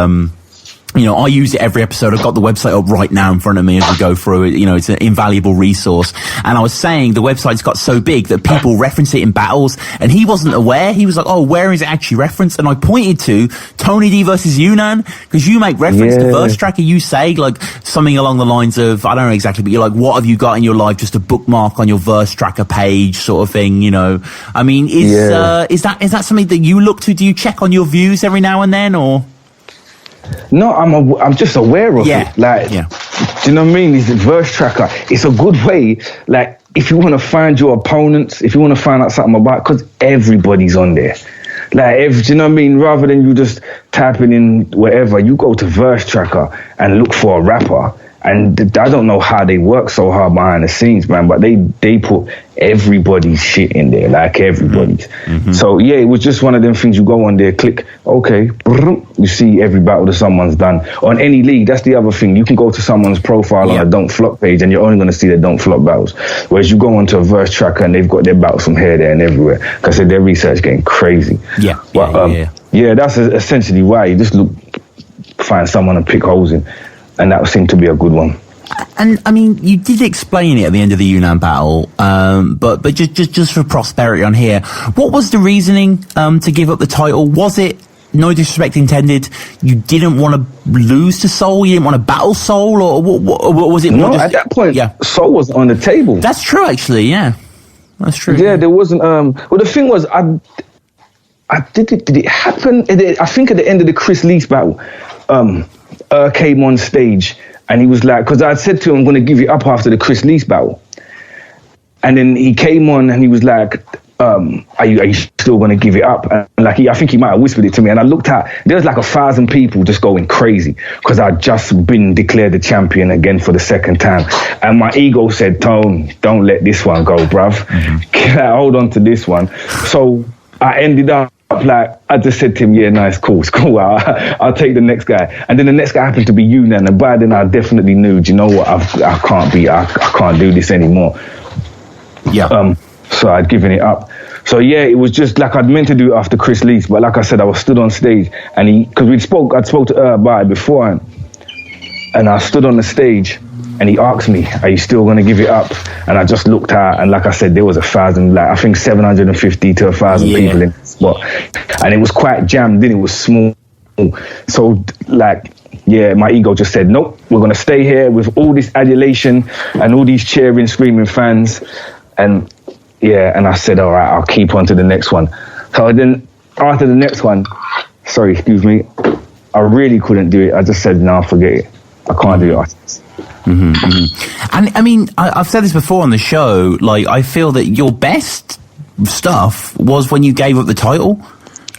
I use it every episode. I've got the website up right now in front of me as we go through it. It's an invaluable resource. And I was saying the website's got so big that people reference it in battles, and he wasn't aware. He was like, oh, where is it actually referenced? And I pointed to Tony D versus Yunnan, because you make reference to Verse Tracker. You say something along the lines of, I don't know exactly, but you're like, what have you got in your life? Just a bookmark on your Verse Tracker page sort of thing, is that something that you look to? Do you check on your views every now and then, or? No, I'm just aware of it. Do you know what I mean? It's a Verse Tracker. It's a good way, if you want to find your opponents, if you want to find out something about, because everybody's on there. Do you know what I mean? Rather than you just typing in whatever, you go to Verse Tracker and look for a rapper. And I don't know how they work so hard behind the scenes, man, but they put everybody's shit in there, everybody's. Mm-hmm. So, yeah, it was just one of them things. You go on there, click, okay, you see every battle that someone's done. On any league, that's the other thing. You can go to someone's profile on a Don't Flop page, and you're only going to see their Don't Flop battles. Whereas you go onto a Verse Tracker, and they've got their battles from here, there, and everywhere. Because their research getting crazy. Yeah, that's essentially why you just find someone and pick holes in. And that seemed to be a good one. And you did explain it at the end of the Yunnan battle, but just for prosperity on here, what was the reasoning to give up the title? Was it, no disrespect intended, you didn't want to lose to Soul, you didn't want to battle Soul, or what was it? No, at that point, Soul was on the table. That's true, actually. Yeah, that's true. Yeah, there wasn't. Well, the thing was, did it happen? I think at the end of the Chris Lees battle. Came on stage and he was like, because I said to him, I'm going to give you up after the Chris Lees battle. And then he came on and he was like, are you still going to give it up? And like, I think he might have whispered it to me. And I looked at, there's like 1,000 people just going crazy because I'd just been declared the champion again for the second time. And my ego said, Tone, don't let this one go, bruv. Hold on to this one. So I ended up, like, I just said to him, yeah, no, it's cool. I'll take the next guy. And then the next guy happened to be Unan. And by then I definitely knew, do you know what? I can't do this anymore. Yeah. So I'd given it up. So yeah, it was just like I'd meant to do it after Chris Lees, but like I said, I was stood on stage and because I'd spoke to her about it before, and I stood on the stage and he asked me, are you still going to give it up? And I just looked out, and like I said, there was 1,000, like I think 750 to 1,000 people in the spot, and it was quite jammed in, it was small. So like, yeah, my ego just said, nope, we're going to stay here with all this adulation and all these cheering, screaming fans. And yeah, and I said, all right, I'll keep on to the next one. So then after the next one, sorry, excuse me, I really couldn't do it. I just said, no, forget it. I can't do it. And I mean, I've said this before on the show, like, I feel that your best stuff was when you gave up the title.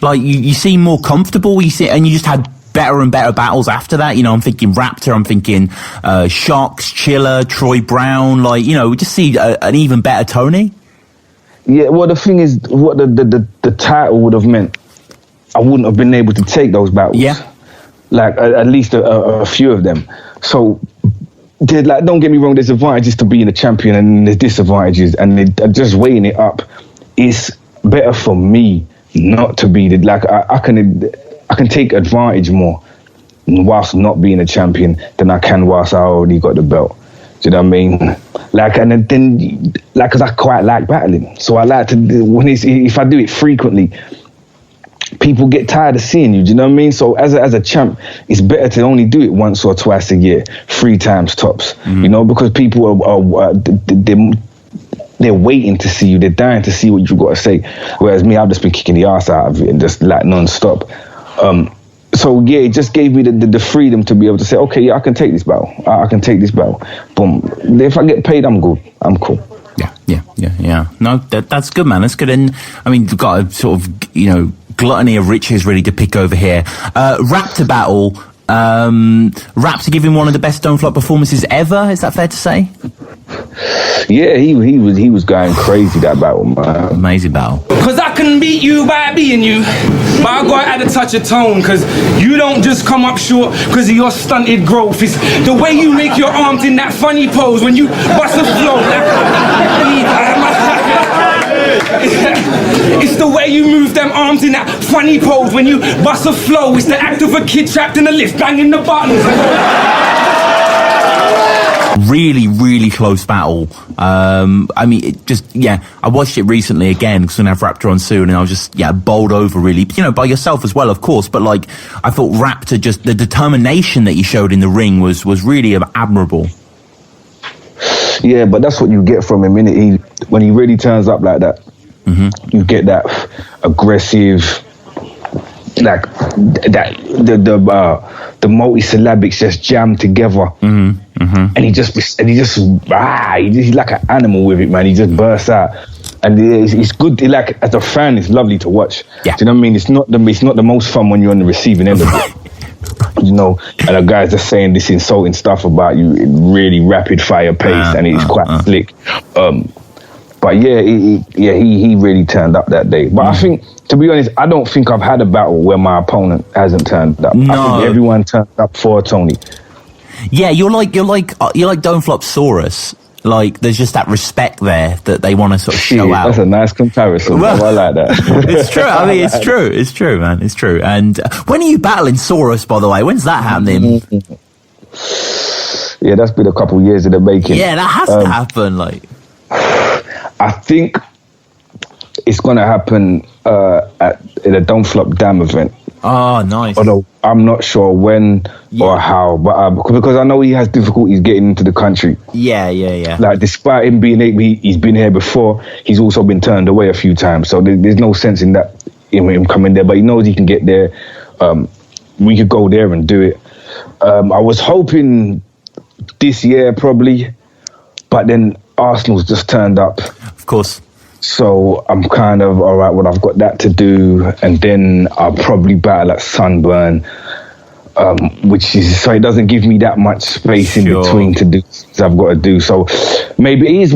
Like, you seem more comfortable, and you just had better and better battles after that. You know, I'm thinking Raptor, I'm thinking Shox, Chiller, Troy Brown. Like, you know, we just see an even better Tony. Yeah, well, the thing is, what the title would have meant, I wouldn't have been able to take those battles. Yeah. Like, at least a few of them. So, like, don't get me wrong, there's advantages to being a champion and there's disadvantages, and just weighing it up, it's better for me not to be like, I can take advantage more whilst not being a champion than I can whilst I already got the belt. Do you know what I mean? Like, and then, like, because I quite like battling, so I like to if I do it frequently, people get tired of seeing you. Do you know what I mean? So as a champ, it's better to only do it once or twice a year, 3 times tops. You know, because people are they're waiting to see you. They're dying to see what you got to say. Whereas me, I've just been kicking the ass out of it and just like non-stop. So yeah, it just gave me the freedom to be able to say, okay, yeah, I can take this battle. I can take this battle. Boom. If I get paid, I'm good. I'm cool. Yeah. No, that's good, man. That's good. And I mean, we've got a sort of, you know, gluttony of riches really to pick over here. Raptor battle. Raptor giving one of the best Don't Flop performances ever. Is that fair to say? Yeah, he was going crazy that battle, man. Amazing battle. Cause I can beat you by being you, but I gotta add a touch of tone, cause you don't just come up short cause of your stunted growth. It's the way you make your arms in that funny pose when you bust a flow. It's the way you move them arms in that funny pose when you bust a flow. It's the act of a kid trapped in a lift, banging the buttons. Really, really close battle. I mean, I watched it recently again because we're going to have Raptor on soon, and I was just, bowled over really, you know, by yourself as well, of course, but like, I thought Raptor, just the determination that he showed in the ring was really admirable. Yeah, but that's what you get from him, innit? When he really turns up like that, you get that aggressive, like that the multi-syllabics just jammed together, and he's like an animal with it, man. He just bursts out, and it's good. Like, as a fan, it's lovely to watch. Yeah. Do you know what I mean? It's not the most fun when you're on the receiving end of it. You know, and the guy's just saying this insulting stuff about you in really rapid fire pace, and it's quite slick. But yeah, he really turned up that day. But I think, to be honest, I don't think I've had a battle where my opponent hasn't turned up. No. I think everyone turned up for Tony. Yeah, you're like Don't Flop Saurus. Like, there's just that respect there that they want to sort of show out. That's a nice comparison. Well, I like that. It's true. I mean, it's true. It's true, man. It's true. And when are you battling Saurus, by the way? When's that happening? Yeah, that's been a couple of years in the making. Yeah, that has to happen. Like, I think it's going to happen in a Don't Flop Dam event. Oh, nice. Although I'm not sure when or how, but because I know he has difficulties getting into the country. Yeah. Like, despite him he's been here before, he's also been turned away a few times. So there's no sense in that, in him coming there. But he knows he can get there. We could go there and do it. I was hoping this year probably, but then Arsenal's just turned up. Of course. So I'm kind of, all right, well, I've got that to do. And then I'll probably battle at Sunburn, which is, so it doesn't give me that much space in between to do things I've got to do. So maybe he's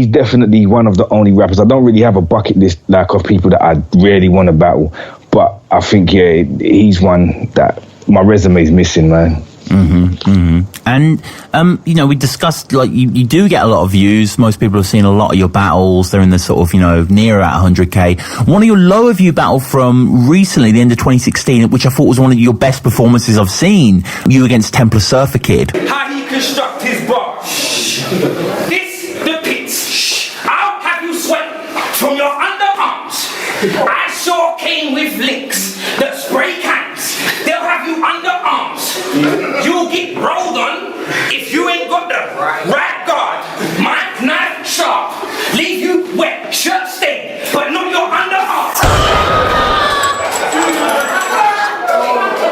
definitely one of the only rappers. I don't really have a bucket list like of people that I really want to battle. But I think, yeah, he's one that my resume's missing, man. And you know, we discussed, like, you do get a lot of views. Most people have seen a lot of your battles. They're in the sort of, you know, near at 100k. One of your lower view battle from recently, the end of 2016, which I thought was one of your best performances I've seen, you against Templar Surfakid. How he construct his bar. This the pits. I'll have you sweat from your underarms. I sure came with links that spray cans. They'll have you underarms. You'll get rolled on if you ain't got the right guard. My knife sharp. Leave you wet, shirt stained, but not your underarms.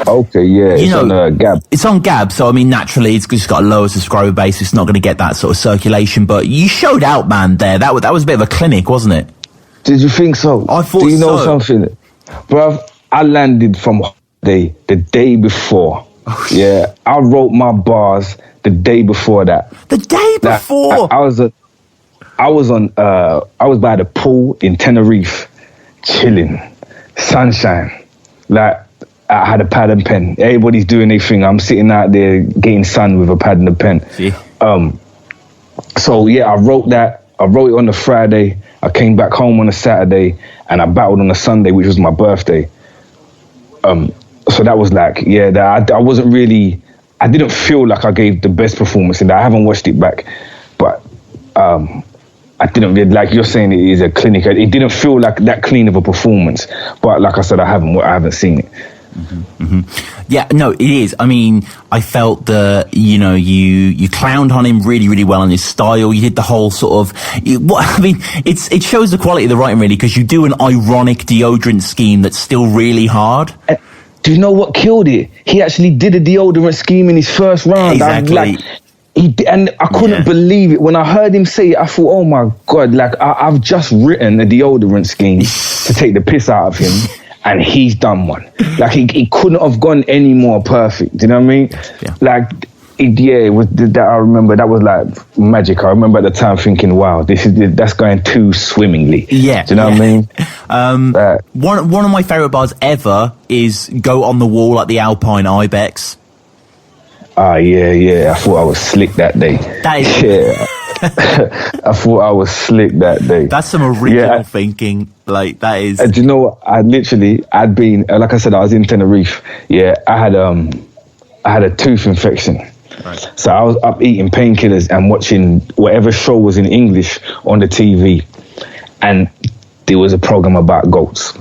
Okay, yeah, it's on Gab. It's on Gab, so I mean, naturally, it's just got a lower subscriber base. It's not going to get that sort of circulation, but you showed out, man, there. That was a bit of a clinic, wasn't it? Did you think so? I thought so. Do you know something? Bruv, I landed from the day before. Oh, yeah, I wrote my bars the day before that. The day before? I was by the pool in Tenerife, chilling, sunshine. Like, I had a pad and pen. Everybody's doing their thing. I'm sitting out there getting sun with a pad and a pen. See? So yeah, I wrote that. I wrote it on the Friday. I came back home on a Saturday, and I battled on a Sunday, which was my birthday. So that was like, yeah, I wasn't really, I didn't feel like I gave the best performance in that. I haven't watched it back, but I didn't really, like you're saying, it is a clinic. It didn't feel like that clean of a performance, but like I said, I haven't seen it. Yeah, no, it is. I mean, I felt that, you know, you clowned on him really, really well in his style. You did the whole sort of, it shows the quality of the writing, really, because you do an ironic deodorant scheme that's still really hard. Do you know what killed it? He actually did a deodorant scheme in his first round. Exactly. And I couldn't believe it. When I heard him say it, I thought, oh my God, like I've just written a deodorant scheme to take the piss out of him. And he's done one. Like, he couldn't have gone any more perfect. Do you know what I mean? Yeah. Like, it was that. I remember that was like magic. I remember at the time thinking, wow, that's going too swimmingly. Yeah. Do you know what I mean? One of my favorite bars ever is "Go on the Wall" at the Alpine Ibex. Yeah. I thought I was slick that day. That is. Yeah. I thought I was slick that day. That's some original thinking. Like, that is. Do you know what? I'd been, like I said, I was in Tenerife. Yeah, I had a tooth infection. Right. So I was up eating painkillers and watching whatever show was in English on the TV, and there was a program about goats.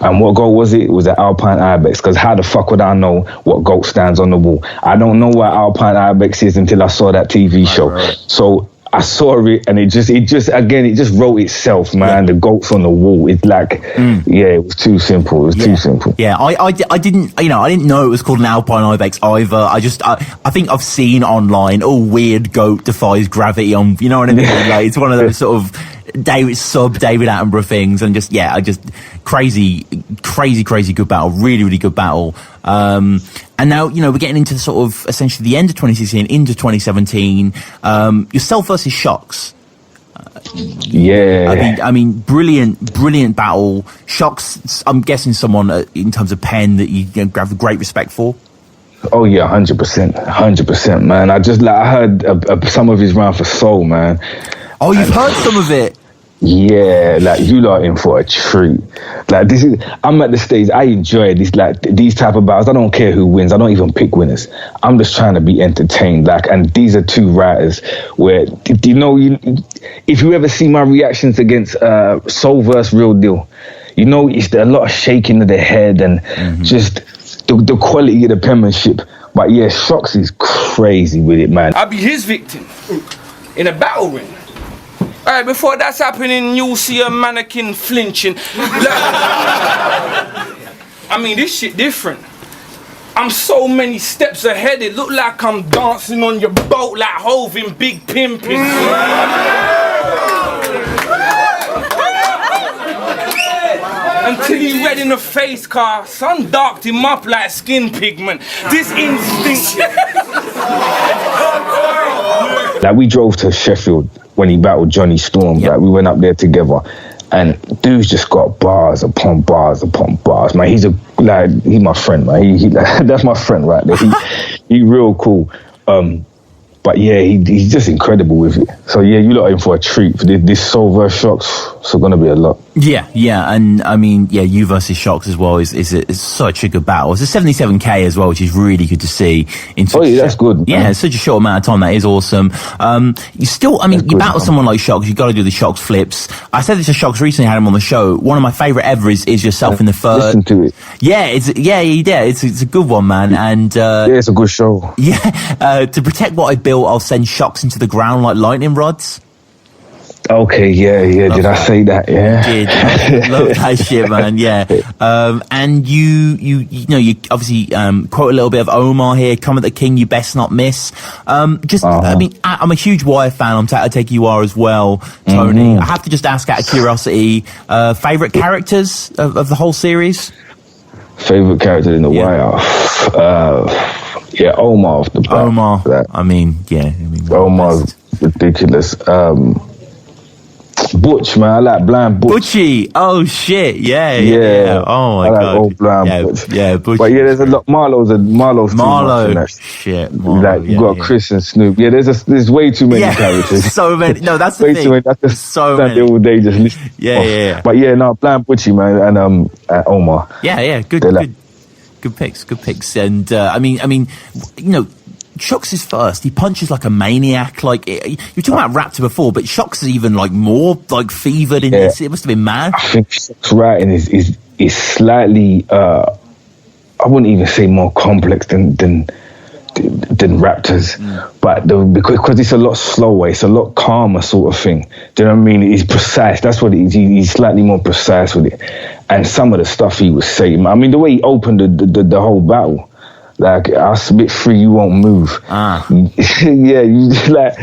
And what goat was it? It was the Alpine Ibex. Because how the fuck would I know what goat stands on the wall? I don't know what Alpine Ibex is until I saw that TV show. Right. So I saw it, and it just wrote itself, man. Yeah. The goats on the wall. It's like, it was too simple. It was too simple. Yeah, I didn't know it was called an Alpine Ibex either. I think I've seen online, weird goat defies gravity on, you know what I mean? Like, it's one of those sort of David Attenborough things, and crazy good battle, really, really good battle. And now, you know, we're getting into sort of essentially the end of 2016 into 2017. Yourself versus Shox. I mean, brilliant battle. Shox, I'm guessing someone in terms of pen that you have great respect for. Oh yeah, 100%, man. I heard some of his round for Soul, man. Oh, you've heard some of it? Yeah, like, you lot in for a treat. Like, I'm at the stage, I enjoy these type of battles. I don't care who wins. I don't even pick winners. I'm just trying to be entertained. Like, and these are two writers where, if you ever see my reactions against Soul vs. Real Deal, you know, it's a lot of shaking of the head and just the quality of the penmanship. But yeah, Shox is crazy with it, man. I'll be his victim in a battle ring. Alright, before that's happening, you'll see a mannequin flinching. I mean, this shit different. I'm so many steps ahead, it look like I'm dancing on your boat like Hove in Big Pimpin'. until he red in the face, car. Sun darked him up like skin pigment. This instinct. Like, we drove to Sheffield when he battled Johnny Storm. Like, we went up there together, and dude's just got bars upon bars upon bars. Man, he's my friend, man. He that's my friend right there. He real cool. But yeah, he's just incredible with it. So yeah, you lot are in for a treat. This Soul versus Shox, it's going to be a lot. Yeah, and I mean, yeah, you versus Shox as well is such a good battle. It's a 77k as well, which is really good to see. That's good. Yeah, it's such a short amount of time. That is awesome. You battle someone like Shox, you got to do the Shox flips. I said this to Shox recently, had him on the show. One of my favourite ever is yourself in the third. Listen to it. Yeah, it's a good one, man. And it's a good show. Yeah, to protect what I built, I'll send Shox into the ground like lightning rods. Okay, yeah. Did I say that? Yeah. You did. Love that shit, man. Yeah. And you obviously quote a little bit of Omar here. Come at the king, you best not miss. I mean, I'm a huge Wire fan. I take you are as well, Tony. I have to just ask out of curiosity, favorite characters of the whole series? Favorite character in the Wire? Omar off the bat. Omar. Omar's ridiculous. Butch, man, I like Blind Butch. Butchie, oh shit, yeah. Oh my god, old Blind Butch. Yeah, Butchie. But yeah, there's a lot. Marlo's Marlo. Shit, Marlo. You got Chris and Snoop. Yeah, there's way too many characters. So many. No, that's the thing. Too many. That's just so many. All day just listening. Yeah. But yeah, no, Blind Butchie, man, and Omar. Yeah, good picks. And I mean, Shox is first. He punches like a maniac. Like, you were talking about Raptor before, but Shox is even like more like fevered in this. It must have been mad. I think Shox writing is slightly. I wouldn't even say more complex than Raptor's, but because it's a lot slower, it's a lot calmer sort of thing. Do you know what I mean? He's precise. That's what it is. He's slightly more precise with it. And some of the stuff he was saying, I mean, the way he opened the whole battle. Like, I'll spit free, you won't move. Yeah, you just like,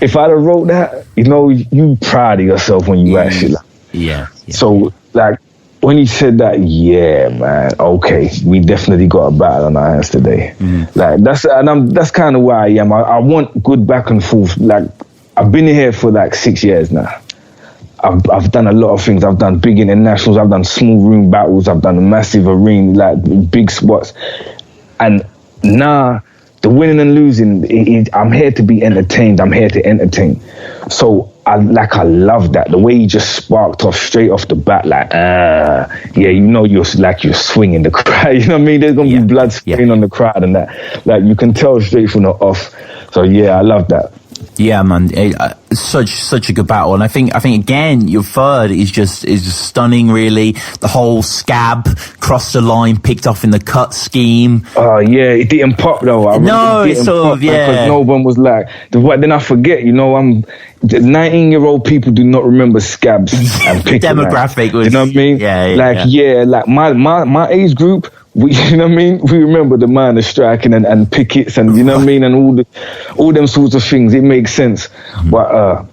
if I'd have wrote that, you proud of yourself when you write shit like that. Yeah. So, like, when he said that, yeah, man, okay, we definitely got a battle on our hands today. Like, that's kind of where I am. I want good back and forth. Like, I've been here for like 6 years now. I've done a lot of things. I've done big internationals. I've done small room battles. I've done massive arena, like big spots. And now, the winning and losing, I'm here to be entertained. I'm here to entertain. So I love that. The way he just sparked off straight off the bat, like, you're swinging the crowd. You know what I mean? There's gonna be blood spraying on the crowd and that. Like, you can tell straight from the off. So yeah, I love that. Yeah, man, such a good battle, and I think again your third is just stunning. Really, the whole scab crossed the line, picked off in the cut scheme. Oh yeah, it didn't pop though. It's sort of because no one was like. Then I forget. 19-year-old people do not remember scabs and picking. Demographic was. You know what I mean? Like my age group. You know what I mean? We remember the man striking and pickets and, you know what I mean? And all them sorts of things. It makes sense. But,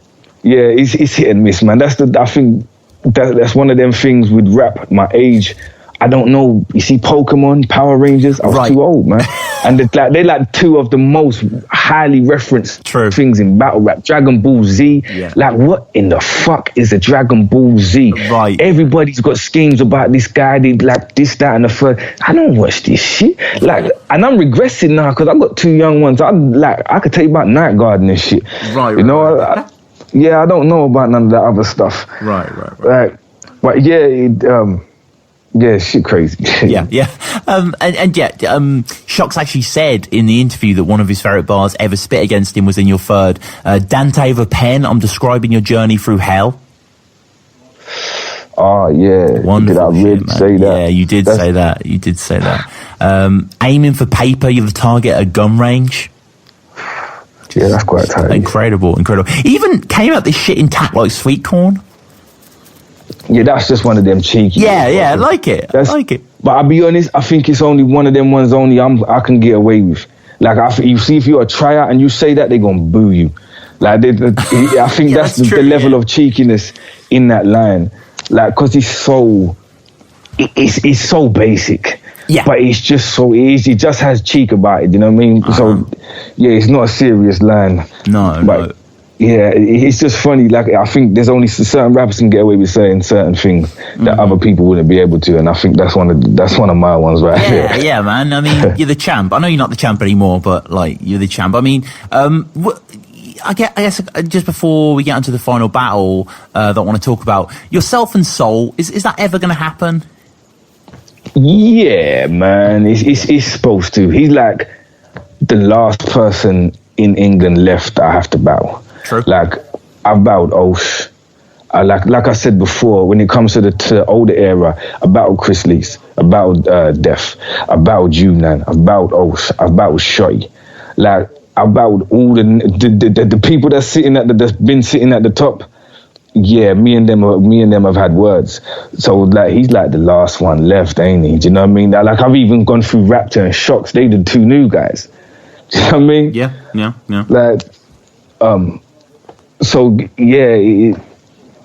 it's hit and miss, man. I think that's one of them things with rap, my age. I don't know. You see Pokemon, Power Rangers? I was too old, man. And they're like two of the most highly referenced things in battle rap. Dragon Ball Z. Yeah. Like, what in the fuck is a Dragon Ball Z? Right. Everybody's got schemes about this guy. They like this, that, and the third. I don't watch this shit. Like, and I'm regressing now because I've got two young ones. I could tell you about Night Guard and this shit. Right. You know, I don't know about none of that other stuff. Right. Like, but yeah, yeah, shit crazy. Yeah. Shox actually said in the interview that one of his favourite bars ever spit against him was in your third. Dante with a pen, I'm describing your journey through hell. Oh, yeah. Wonderful. Did I really say that? Yeah, you did say that. You did say that. Aiming for paper, you're the target at gun range. Yeah, that's quite tight. Incredible. He even came out this shit intact like sweet corn. Yeah, that's just one of them cheeky. Yeah, I like it. But I'll be honest, I think it's only one of them ones I can get away with. Like, you see, if you're a tryout and you say that, they're going to boo you. Like, I think that's the level of cheekiness in that line. Like, because he's so it's so basic. Yeah. But it's just so easy. It just has cheek about it, you know what I mean? So, yeah, it's not a serious line. No, but, no. Yeah, it's just funny. Like, I think there's only certain rappers can get away with saying certain things that other people wouldn't be able to, and I think that's one of my ones right there. Yeah, man. I mean, you're the champ. I know you're not the champ anymore, but like you're the champ. I mean, I guess just before we get into the final battle that I want to talk about, yourself and Soul, is that ever going to happen? Yeah, man, it's supposed to. He's like the last person in England left that I have to battle. True. Like, I've battled Osh. Like I said before, when it comes to the older era, I battled Chris Lees, I battled Def, I battled Unan, I battled Osh, I battled Shotty. Like, I battled all the people that's been sitting at the top. Yeah, me and them have had words. So like, he's like the last one left, ain't he? Do you know what I mean? Like, I've even gone through Raptor and Shox. They the two new guys. Do you know what I mean? Yeah. Like, so yeah,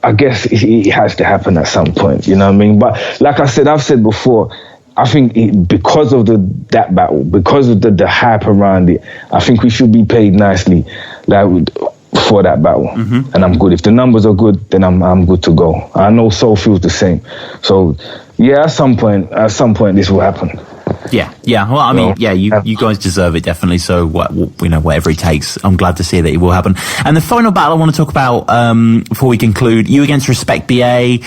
I guess it has to happen at some point. You know what I mean? But like I've said before, I think because of that battle, because of the hype around it, I think we should be paid nicely, like, for that battle. And I'm good. If the numbers are good, then I'm good to go. I know Soul feels the same. So yeah, at some point this will happen. Yeah. Well, I mean, yeah, you guys deserve it, definitely. So, whatever it takes, I'm glad to see that it will happen. And the final battle I want to talk about before we conclude, you against Respek BA,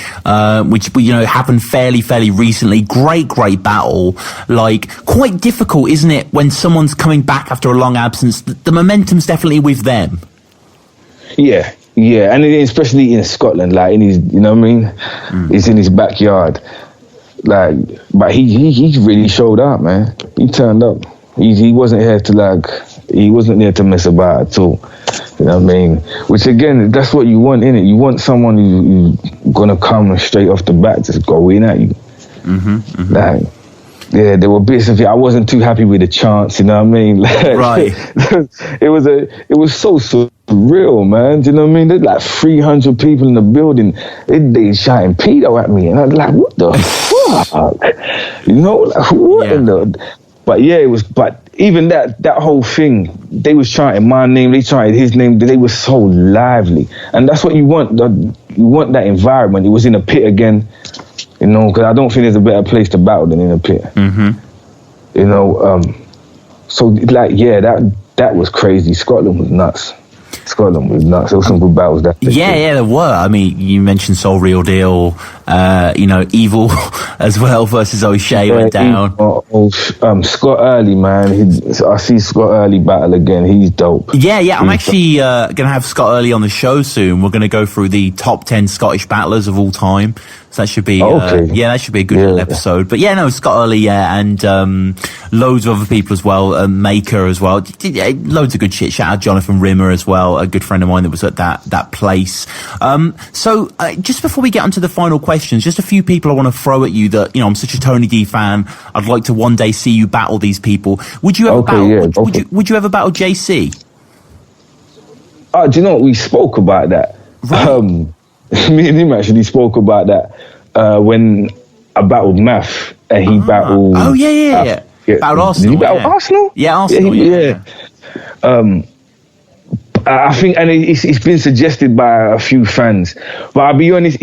which happened fairly recently. Great battle. Like, quite difficult, isn't it, when someone's coming back after a long absence? The momentum's definitely with them. Yeah, and especially in Scotland, like in his, you know what I mean? It's in his backyard. Like, but he really showed up, man. He turned up. He wasn't here to mess about at all. You know what I mean? Which again, that's what you want, innit? You want someone who's gonna come straight off the bat, just go in at you. Like, yeah, there were bits of it. I wasn't too happy with the chants, you know what I mean? Like, right. It was so surreal, man. Do you know what I mean? There's like 300 people in the building. They shouting pedo at me, and I was like, what the fuck? You know, like, what in the? But yeah, it was. But even that whole thing, they was chanting my name, they chanted his name. They were so lively, and that's what you want. You want that environment. It was in a pit again. You know, because I don't think there's a better place to battle than in a pit. You know, so like, yeah, that was crazy. Scotland was nuts. There was some good battles that day. Yeah, there were. I mean, you mentioned Soul Real Deal, Evil as well versus Oshea went down. Scott Early, man. I see Scott Early battle again. He's dope. Yeah. I'm actually going to have Scott Early on the show soon. We're going to go through the top 10 Scottish battlers of all time. So that should be, that should be a good little episode. But yeah, no, Scott Early, and loads of other people as well, Maker as well. Loads of good shit. Shout out Jonathan Rimmer as well, a good friend of mine that was at that place. So just before we get onto the final questions, just a few people I want to throw at you that, I'm such a Tony D fan. I'd like to one day see you battle these people. Would you ever battle? Would you ever battle JC? Do you know what? We spoke about that. Right. Me and him actually spoke about that when I battled Math and he battled. Oh yeah. Battled Arsenal. Did he battle Arsenal? Yeah, Arsenal. Yeah. I think, and it's been suggested by a few fans, but I'll be honest,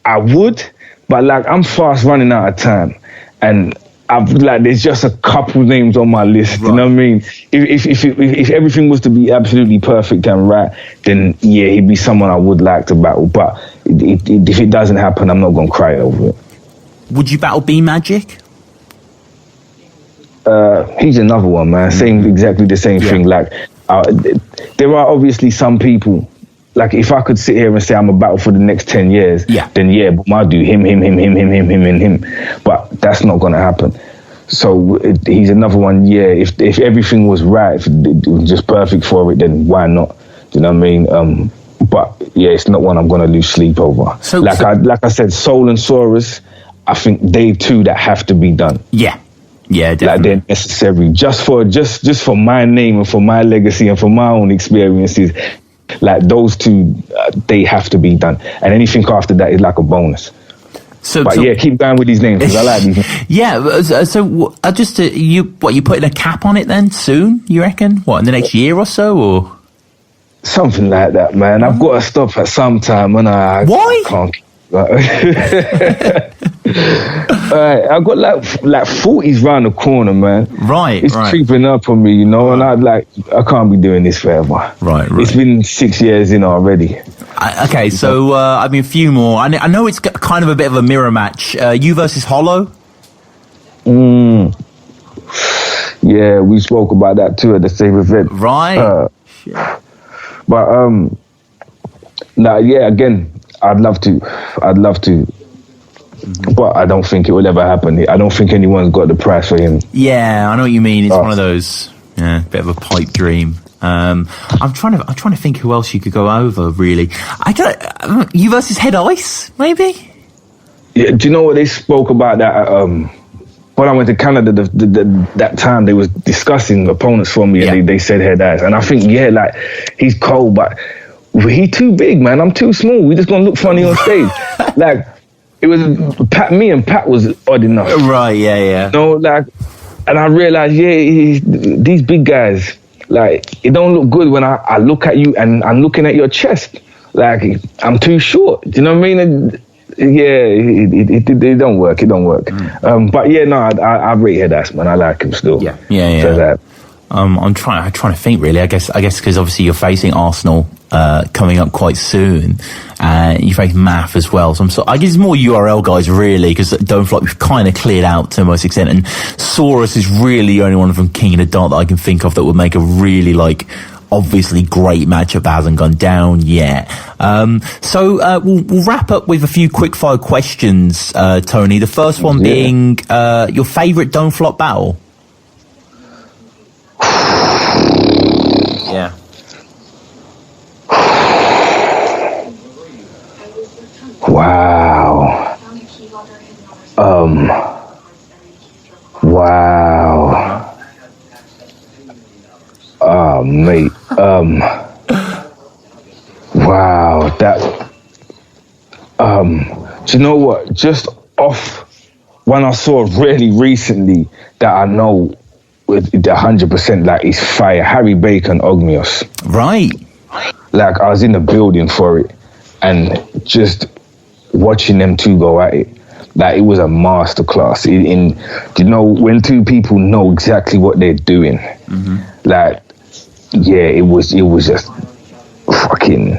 I would, but like, I'm fast running out of time, and there's just a couple names on my list. Right. You know what I mean? If everything was to be absolutely perfect and right, then yeah, he'd be someone I would like to battle. But if it doesn't happen, I'm not gonna cry over it. Would you battle B Magic? He's another one, man. Exactly the same thing. Like, there are obviously some people. Like, if I could sit here and say I'm a battle for the next 10 years, then yeah, but I'll do him. But that's not going to happen. So he's another one, yeah, if everything was right, if it was just perfect for it, then why not? Do you know what I mean? But yeah, it's not one I'm going to lose sleep over. So, like I said, Soul and Saurus, I think they two that have to be done. Yeah, definitely. Like, they're necessary just for my name and for my legacy and for my own experiences. Like, those two, they have to be done. And anything after that is like a bonus. But yeah, keep going with these names because I like these names. Yeah, so just you putting a cap on it then soon? You reckon? What, in the next year or so, or something like that, man? I've got to stop at some time, and I can't. I've got like 40s round the corner, man. Right, it's creeping up on me, you know, and I can't be doing this forever. Right. It's been 6 years in already. Okay, so I mean, a few more. I know it's kind of a bit of a mirror match. You versus Horroh. Yeah, we spoke about that too at the same event. Right. But yeah, again, I'd love to, but I don't think it will ever happen. I don't think anyone's got the price for him. Yeah, I know what you mean. It's one of those, bit of a pipe dream. I'm trying to think who else you could go over. Really, you versus Head Ice, maybe. Yeah, do you know what they spoke about that? When I went to Canada, that time they was discussing opponents for me, and they said Head Ice, and I think like he's cold, but he's too big, man. I'm too small. We just gonna look funny on stage. Like it was Pat. Me and Pat was odd enough, right? Yeah. No, and I realized, these big guys. Like, it don't look good when I look at you and I'm looking at your chest. Like, I'm too short. Do you know what I mean? It don't work. It don't work. But yeah, no, I rate Head Ice, man. I like him still. Yeah. So I'm trying to think, really. I guess because obviously you're facing Arsenal coming up quite soon. You face Math as well. So I guess it's more URL guys, really, because Don't Flop we've kind of cleared out to the most extent. And Suus is really the only one from King of the Dart that I can think of that would make a really, obviously great matchup that hasn't gone down yet. So we'll wrap up with a few quick-fire questions, Tony. The first one being your favourite Don't Flop battle? Yeah. Wow. Wow. Oh, mate. Wow. That. Do you know what? Just off when I saw really recently that I know with 100% it's fire. Harry Bacon Ogmios. Right. Like I was in the building for it, and just watching them two go at it, it was a masterclass. In when two people know exactly what they're doing, it was just fucking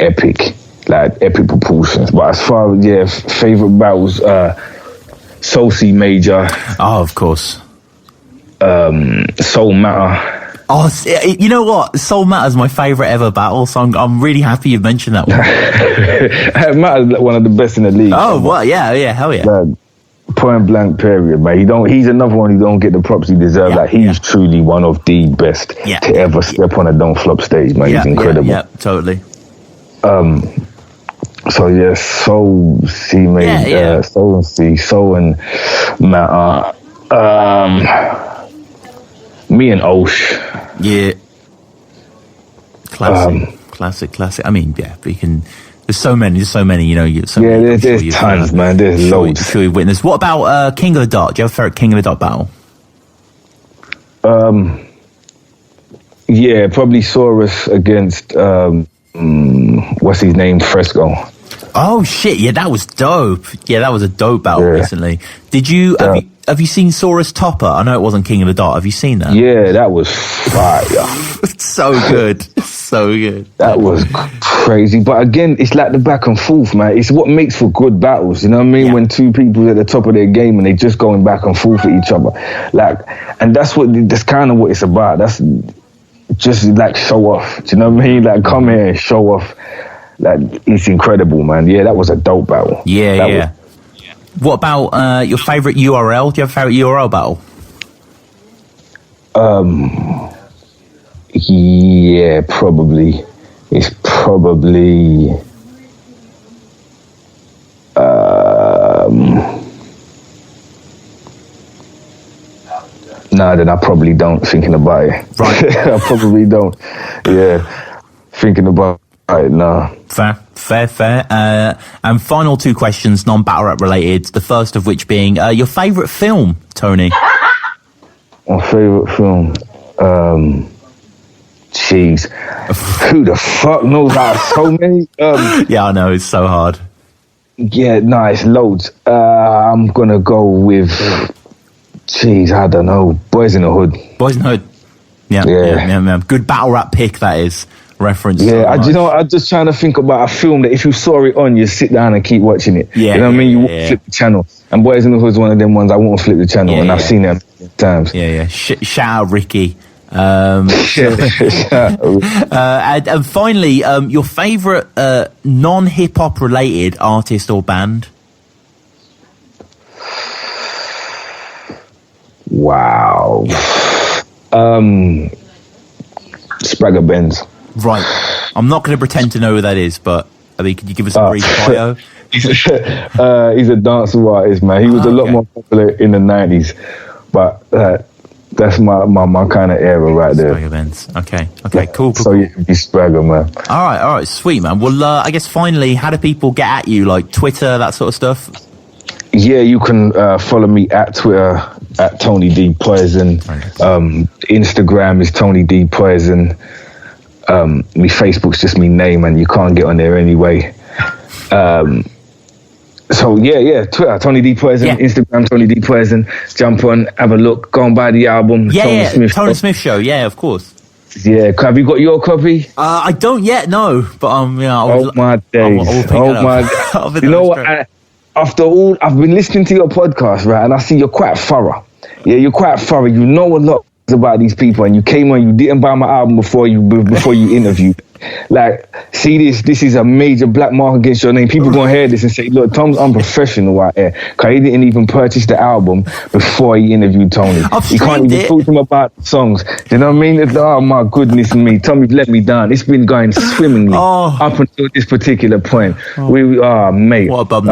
epic, epic proportions. But as far as favorite battles, Soul Major. Oh, of course. Soul Matter. Oh, you know what? Soul Matter is my favourite ever battle, so I'm really happy you mentioned that one. Matter's one of the best in the league. Oh, what? Yeah, hell yeah. Point blank period, man. He's another one who don't get the props he deserves. He's truly one of the best to ever step on a Don't Flop stage, man. He's incredible. Yeah, totally. So Soul C Major, Soul and C, Soul and Matter. Me and Osh. Yeah. Classic. I mean, we can. There's so many. There's there's tons, man. There's loads. Sure you've witnessed. What about King of the Dart? Do you have a favorite King of the Dart battle? Probably Saurus against what's his name? Fresco. Oh shit! Yeah, that was dope. Yeah, that was a dope battle recently. Did you have you seen Saurus Topper? I know it wasn't King of the Dart. Have you seen that? Yeah, that was fire. So good. So good. That was crazy. But again, it's like the back and forth, man. It's what makes for good battles. You know what I mean? Yeah. When two people at the top of their game and they just going back and forth with each other. And that's kind of what it's about. That's just show off. Do you know what I mean? Come here and show off. It's incredible, man. Yeah, that was a dope battle. Yeah. What about your favourite URL? Do you have a favourite URL battle? Yeah, probably. It's probably no, then I probably don't, thinking about it. Right. I probably don't. Yeah. Thinking about Right, nah. Fair. And final two questions, non-battle rap related. The first of which being your favourite film, Tony. My favourite film, jeez, who the fuck knows that? So many. Yeah, I know, it's so hard. Yeah, nice, loads. I'm gonna go with, jeez, I don't know, Boys in the Hood. Boys in the Hood. Yeah. Good battle rap pick, that is. Reference. Yeah, I'm just trying to think about a film that if you saw it on, you sit down and keep watching it. Yeah, you know what I mean? You won't flip the channel. And Boys in the Hood is one of them ones I won't flip the channel, and I've seen it times. Yeah. Shout out Ricky. And finally, your favourite non-hip hop related artist or band? Wow. Spragger Benz. Right. I'm not going to pretend to know who that is, but I mean, could you give us a brief bio? He's a dancehall artist, man. He was a lot more popular in the 90s, but that's my kind of era right there. Spragger Benz. Okay, cool. So you can be Spragger, man. All right, sweet, man. Well, I guess finally, how do people get at you? Like Twitter, that sort of stuff? Yeah, you can follow me at Twitter at Tony D Poison. Instagram is Tony D Poison. Me Facebook's just me name, and you can't get on there anyway. So yeah, Twitter Tony D Poison, Instagram Tony D Poison. Jump on, have a look, go and buy the album. Tony Smith Show. Yeah, of course. Yeah, have you got your copy? I don't yet, no, but oh my days, you know what? After all, I've been listening to your podcast, right, and I see you're quite thorough. Yeah, you're quite thorough. You know a lot about these people, and you came on. You didn't buy my album before you interviewed. Like, see this is a major black mark against your name. People gonna hear this and say, look, Tom's unprofessional out here, because he didn't even purchase the album before he interviewed Tony. He can't even talk to him about the songs. Do you know what I mean? Oh my goodness me, Tommy's let me down. It's been going swimmingly up until this particular point. Mate. What a bum.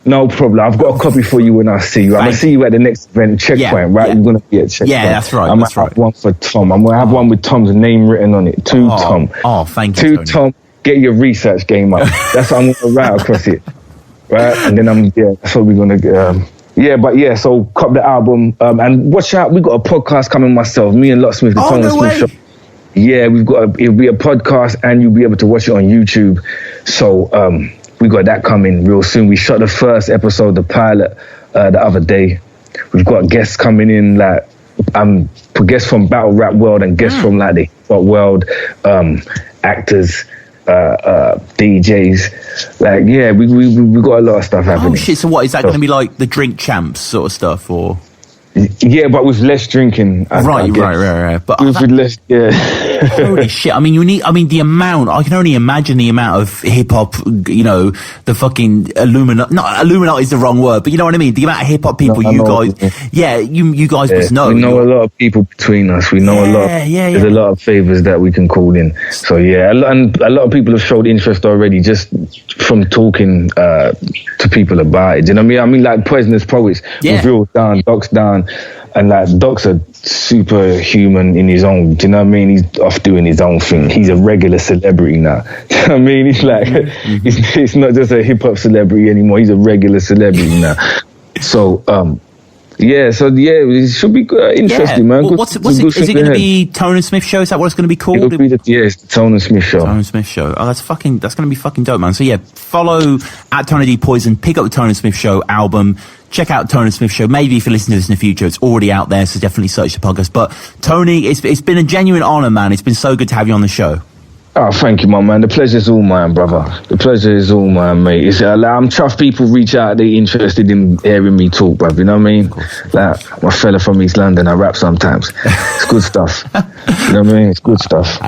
No problem. I've got a copy for you when I see you. I'm going to see you at the next event, Checkpoint, right? Yeah. You're going to be at Checkpoint. Yeah, that's right. I'm going to have one for Tom. I'm going to have one with Tom's name written on it. Tom. Oh, thank you, Tony. Tom. Get your research game up. That's what I'm going to write across it. Right? And then that's what we're going to get. So cop the album. And watch out. We've got a podcast coming myself. Me and Locksmith, the Tony Smith Show. Yeah, it'll be a podcast, and you'll be able to watch it on YouTube. So, we got that coming real soon. We shot the first episode, the pilot, the other day. We've got guests coming in, like guests from battle rap world and guests from like the hip-hop world, actors, DJs. Like, yeah, we got a lot of stuff happening. Oh shit! So what is that going to be like? The Drink Champs sort of stuff, or? Yeah, but with less drinking. Right. But with less, holy shit! I mean, the amount. I can only imagine the amount of hip hop. You know, the fucking Illuminati. Not Illuminati is the wrong word, but you know what I mean. The amount of hip hop people you guys must know. We know a lot of people between us. We know a lot. There's a lot of favors that we can call in. So and a lot of people have showed interest already just from talking to people about it. Do you know what I mean? Like Poisonous Poets, Reveal down, Doc's down. And like Doc's a superhuman in his own, do you know what I mean? He's off doing his own thing. He's a regular celebrity now. Do you know what I mean? He's like, it's not just a hip hop celebrity anymore. He's a regular celebrity now. So, it should be interesting, man. What's it? Is it going to be Tone and Smith Show? Is that what it's going to be called? It's the Tone and Smith Show. Tone and Smith Show. Oh, that's going to be fucking dope, man. So yeah, follow at Tony D Poison. Pick up the Tone and Smith Show album. Check out Tone and Smith Show. Maybe if you're listening to this in the future, it's already out there, so definitely search the podcast. But Tony, it's been a genuine honor, man. It's been so good to have you on the show. Oh, thank you, my man. The pleasure's all mine, brother. The pleasure is all mine, mate. I'm chuffed people reach out, they interested in hearing me talk, bruv. You know what I mean? Like, my fella from East London, I rap sometimes. It's good stuff. You know what I mean? It's good stuff.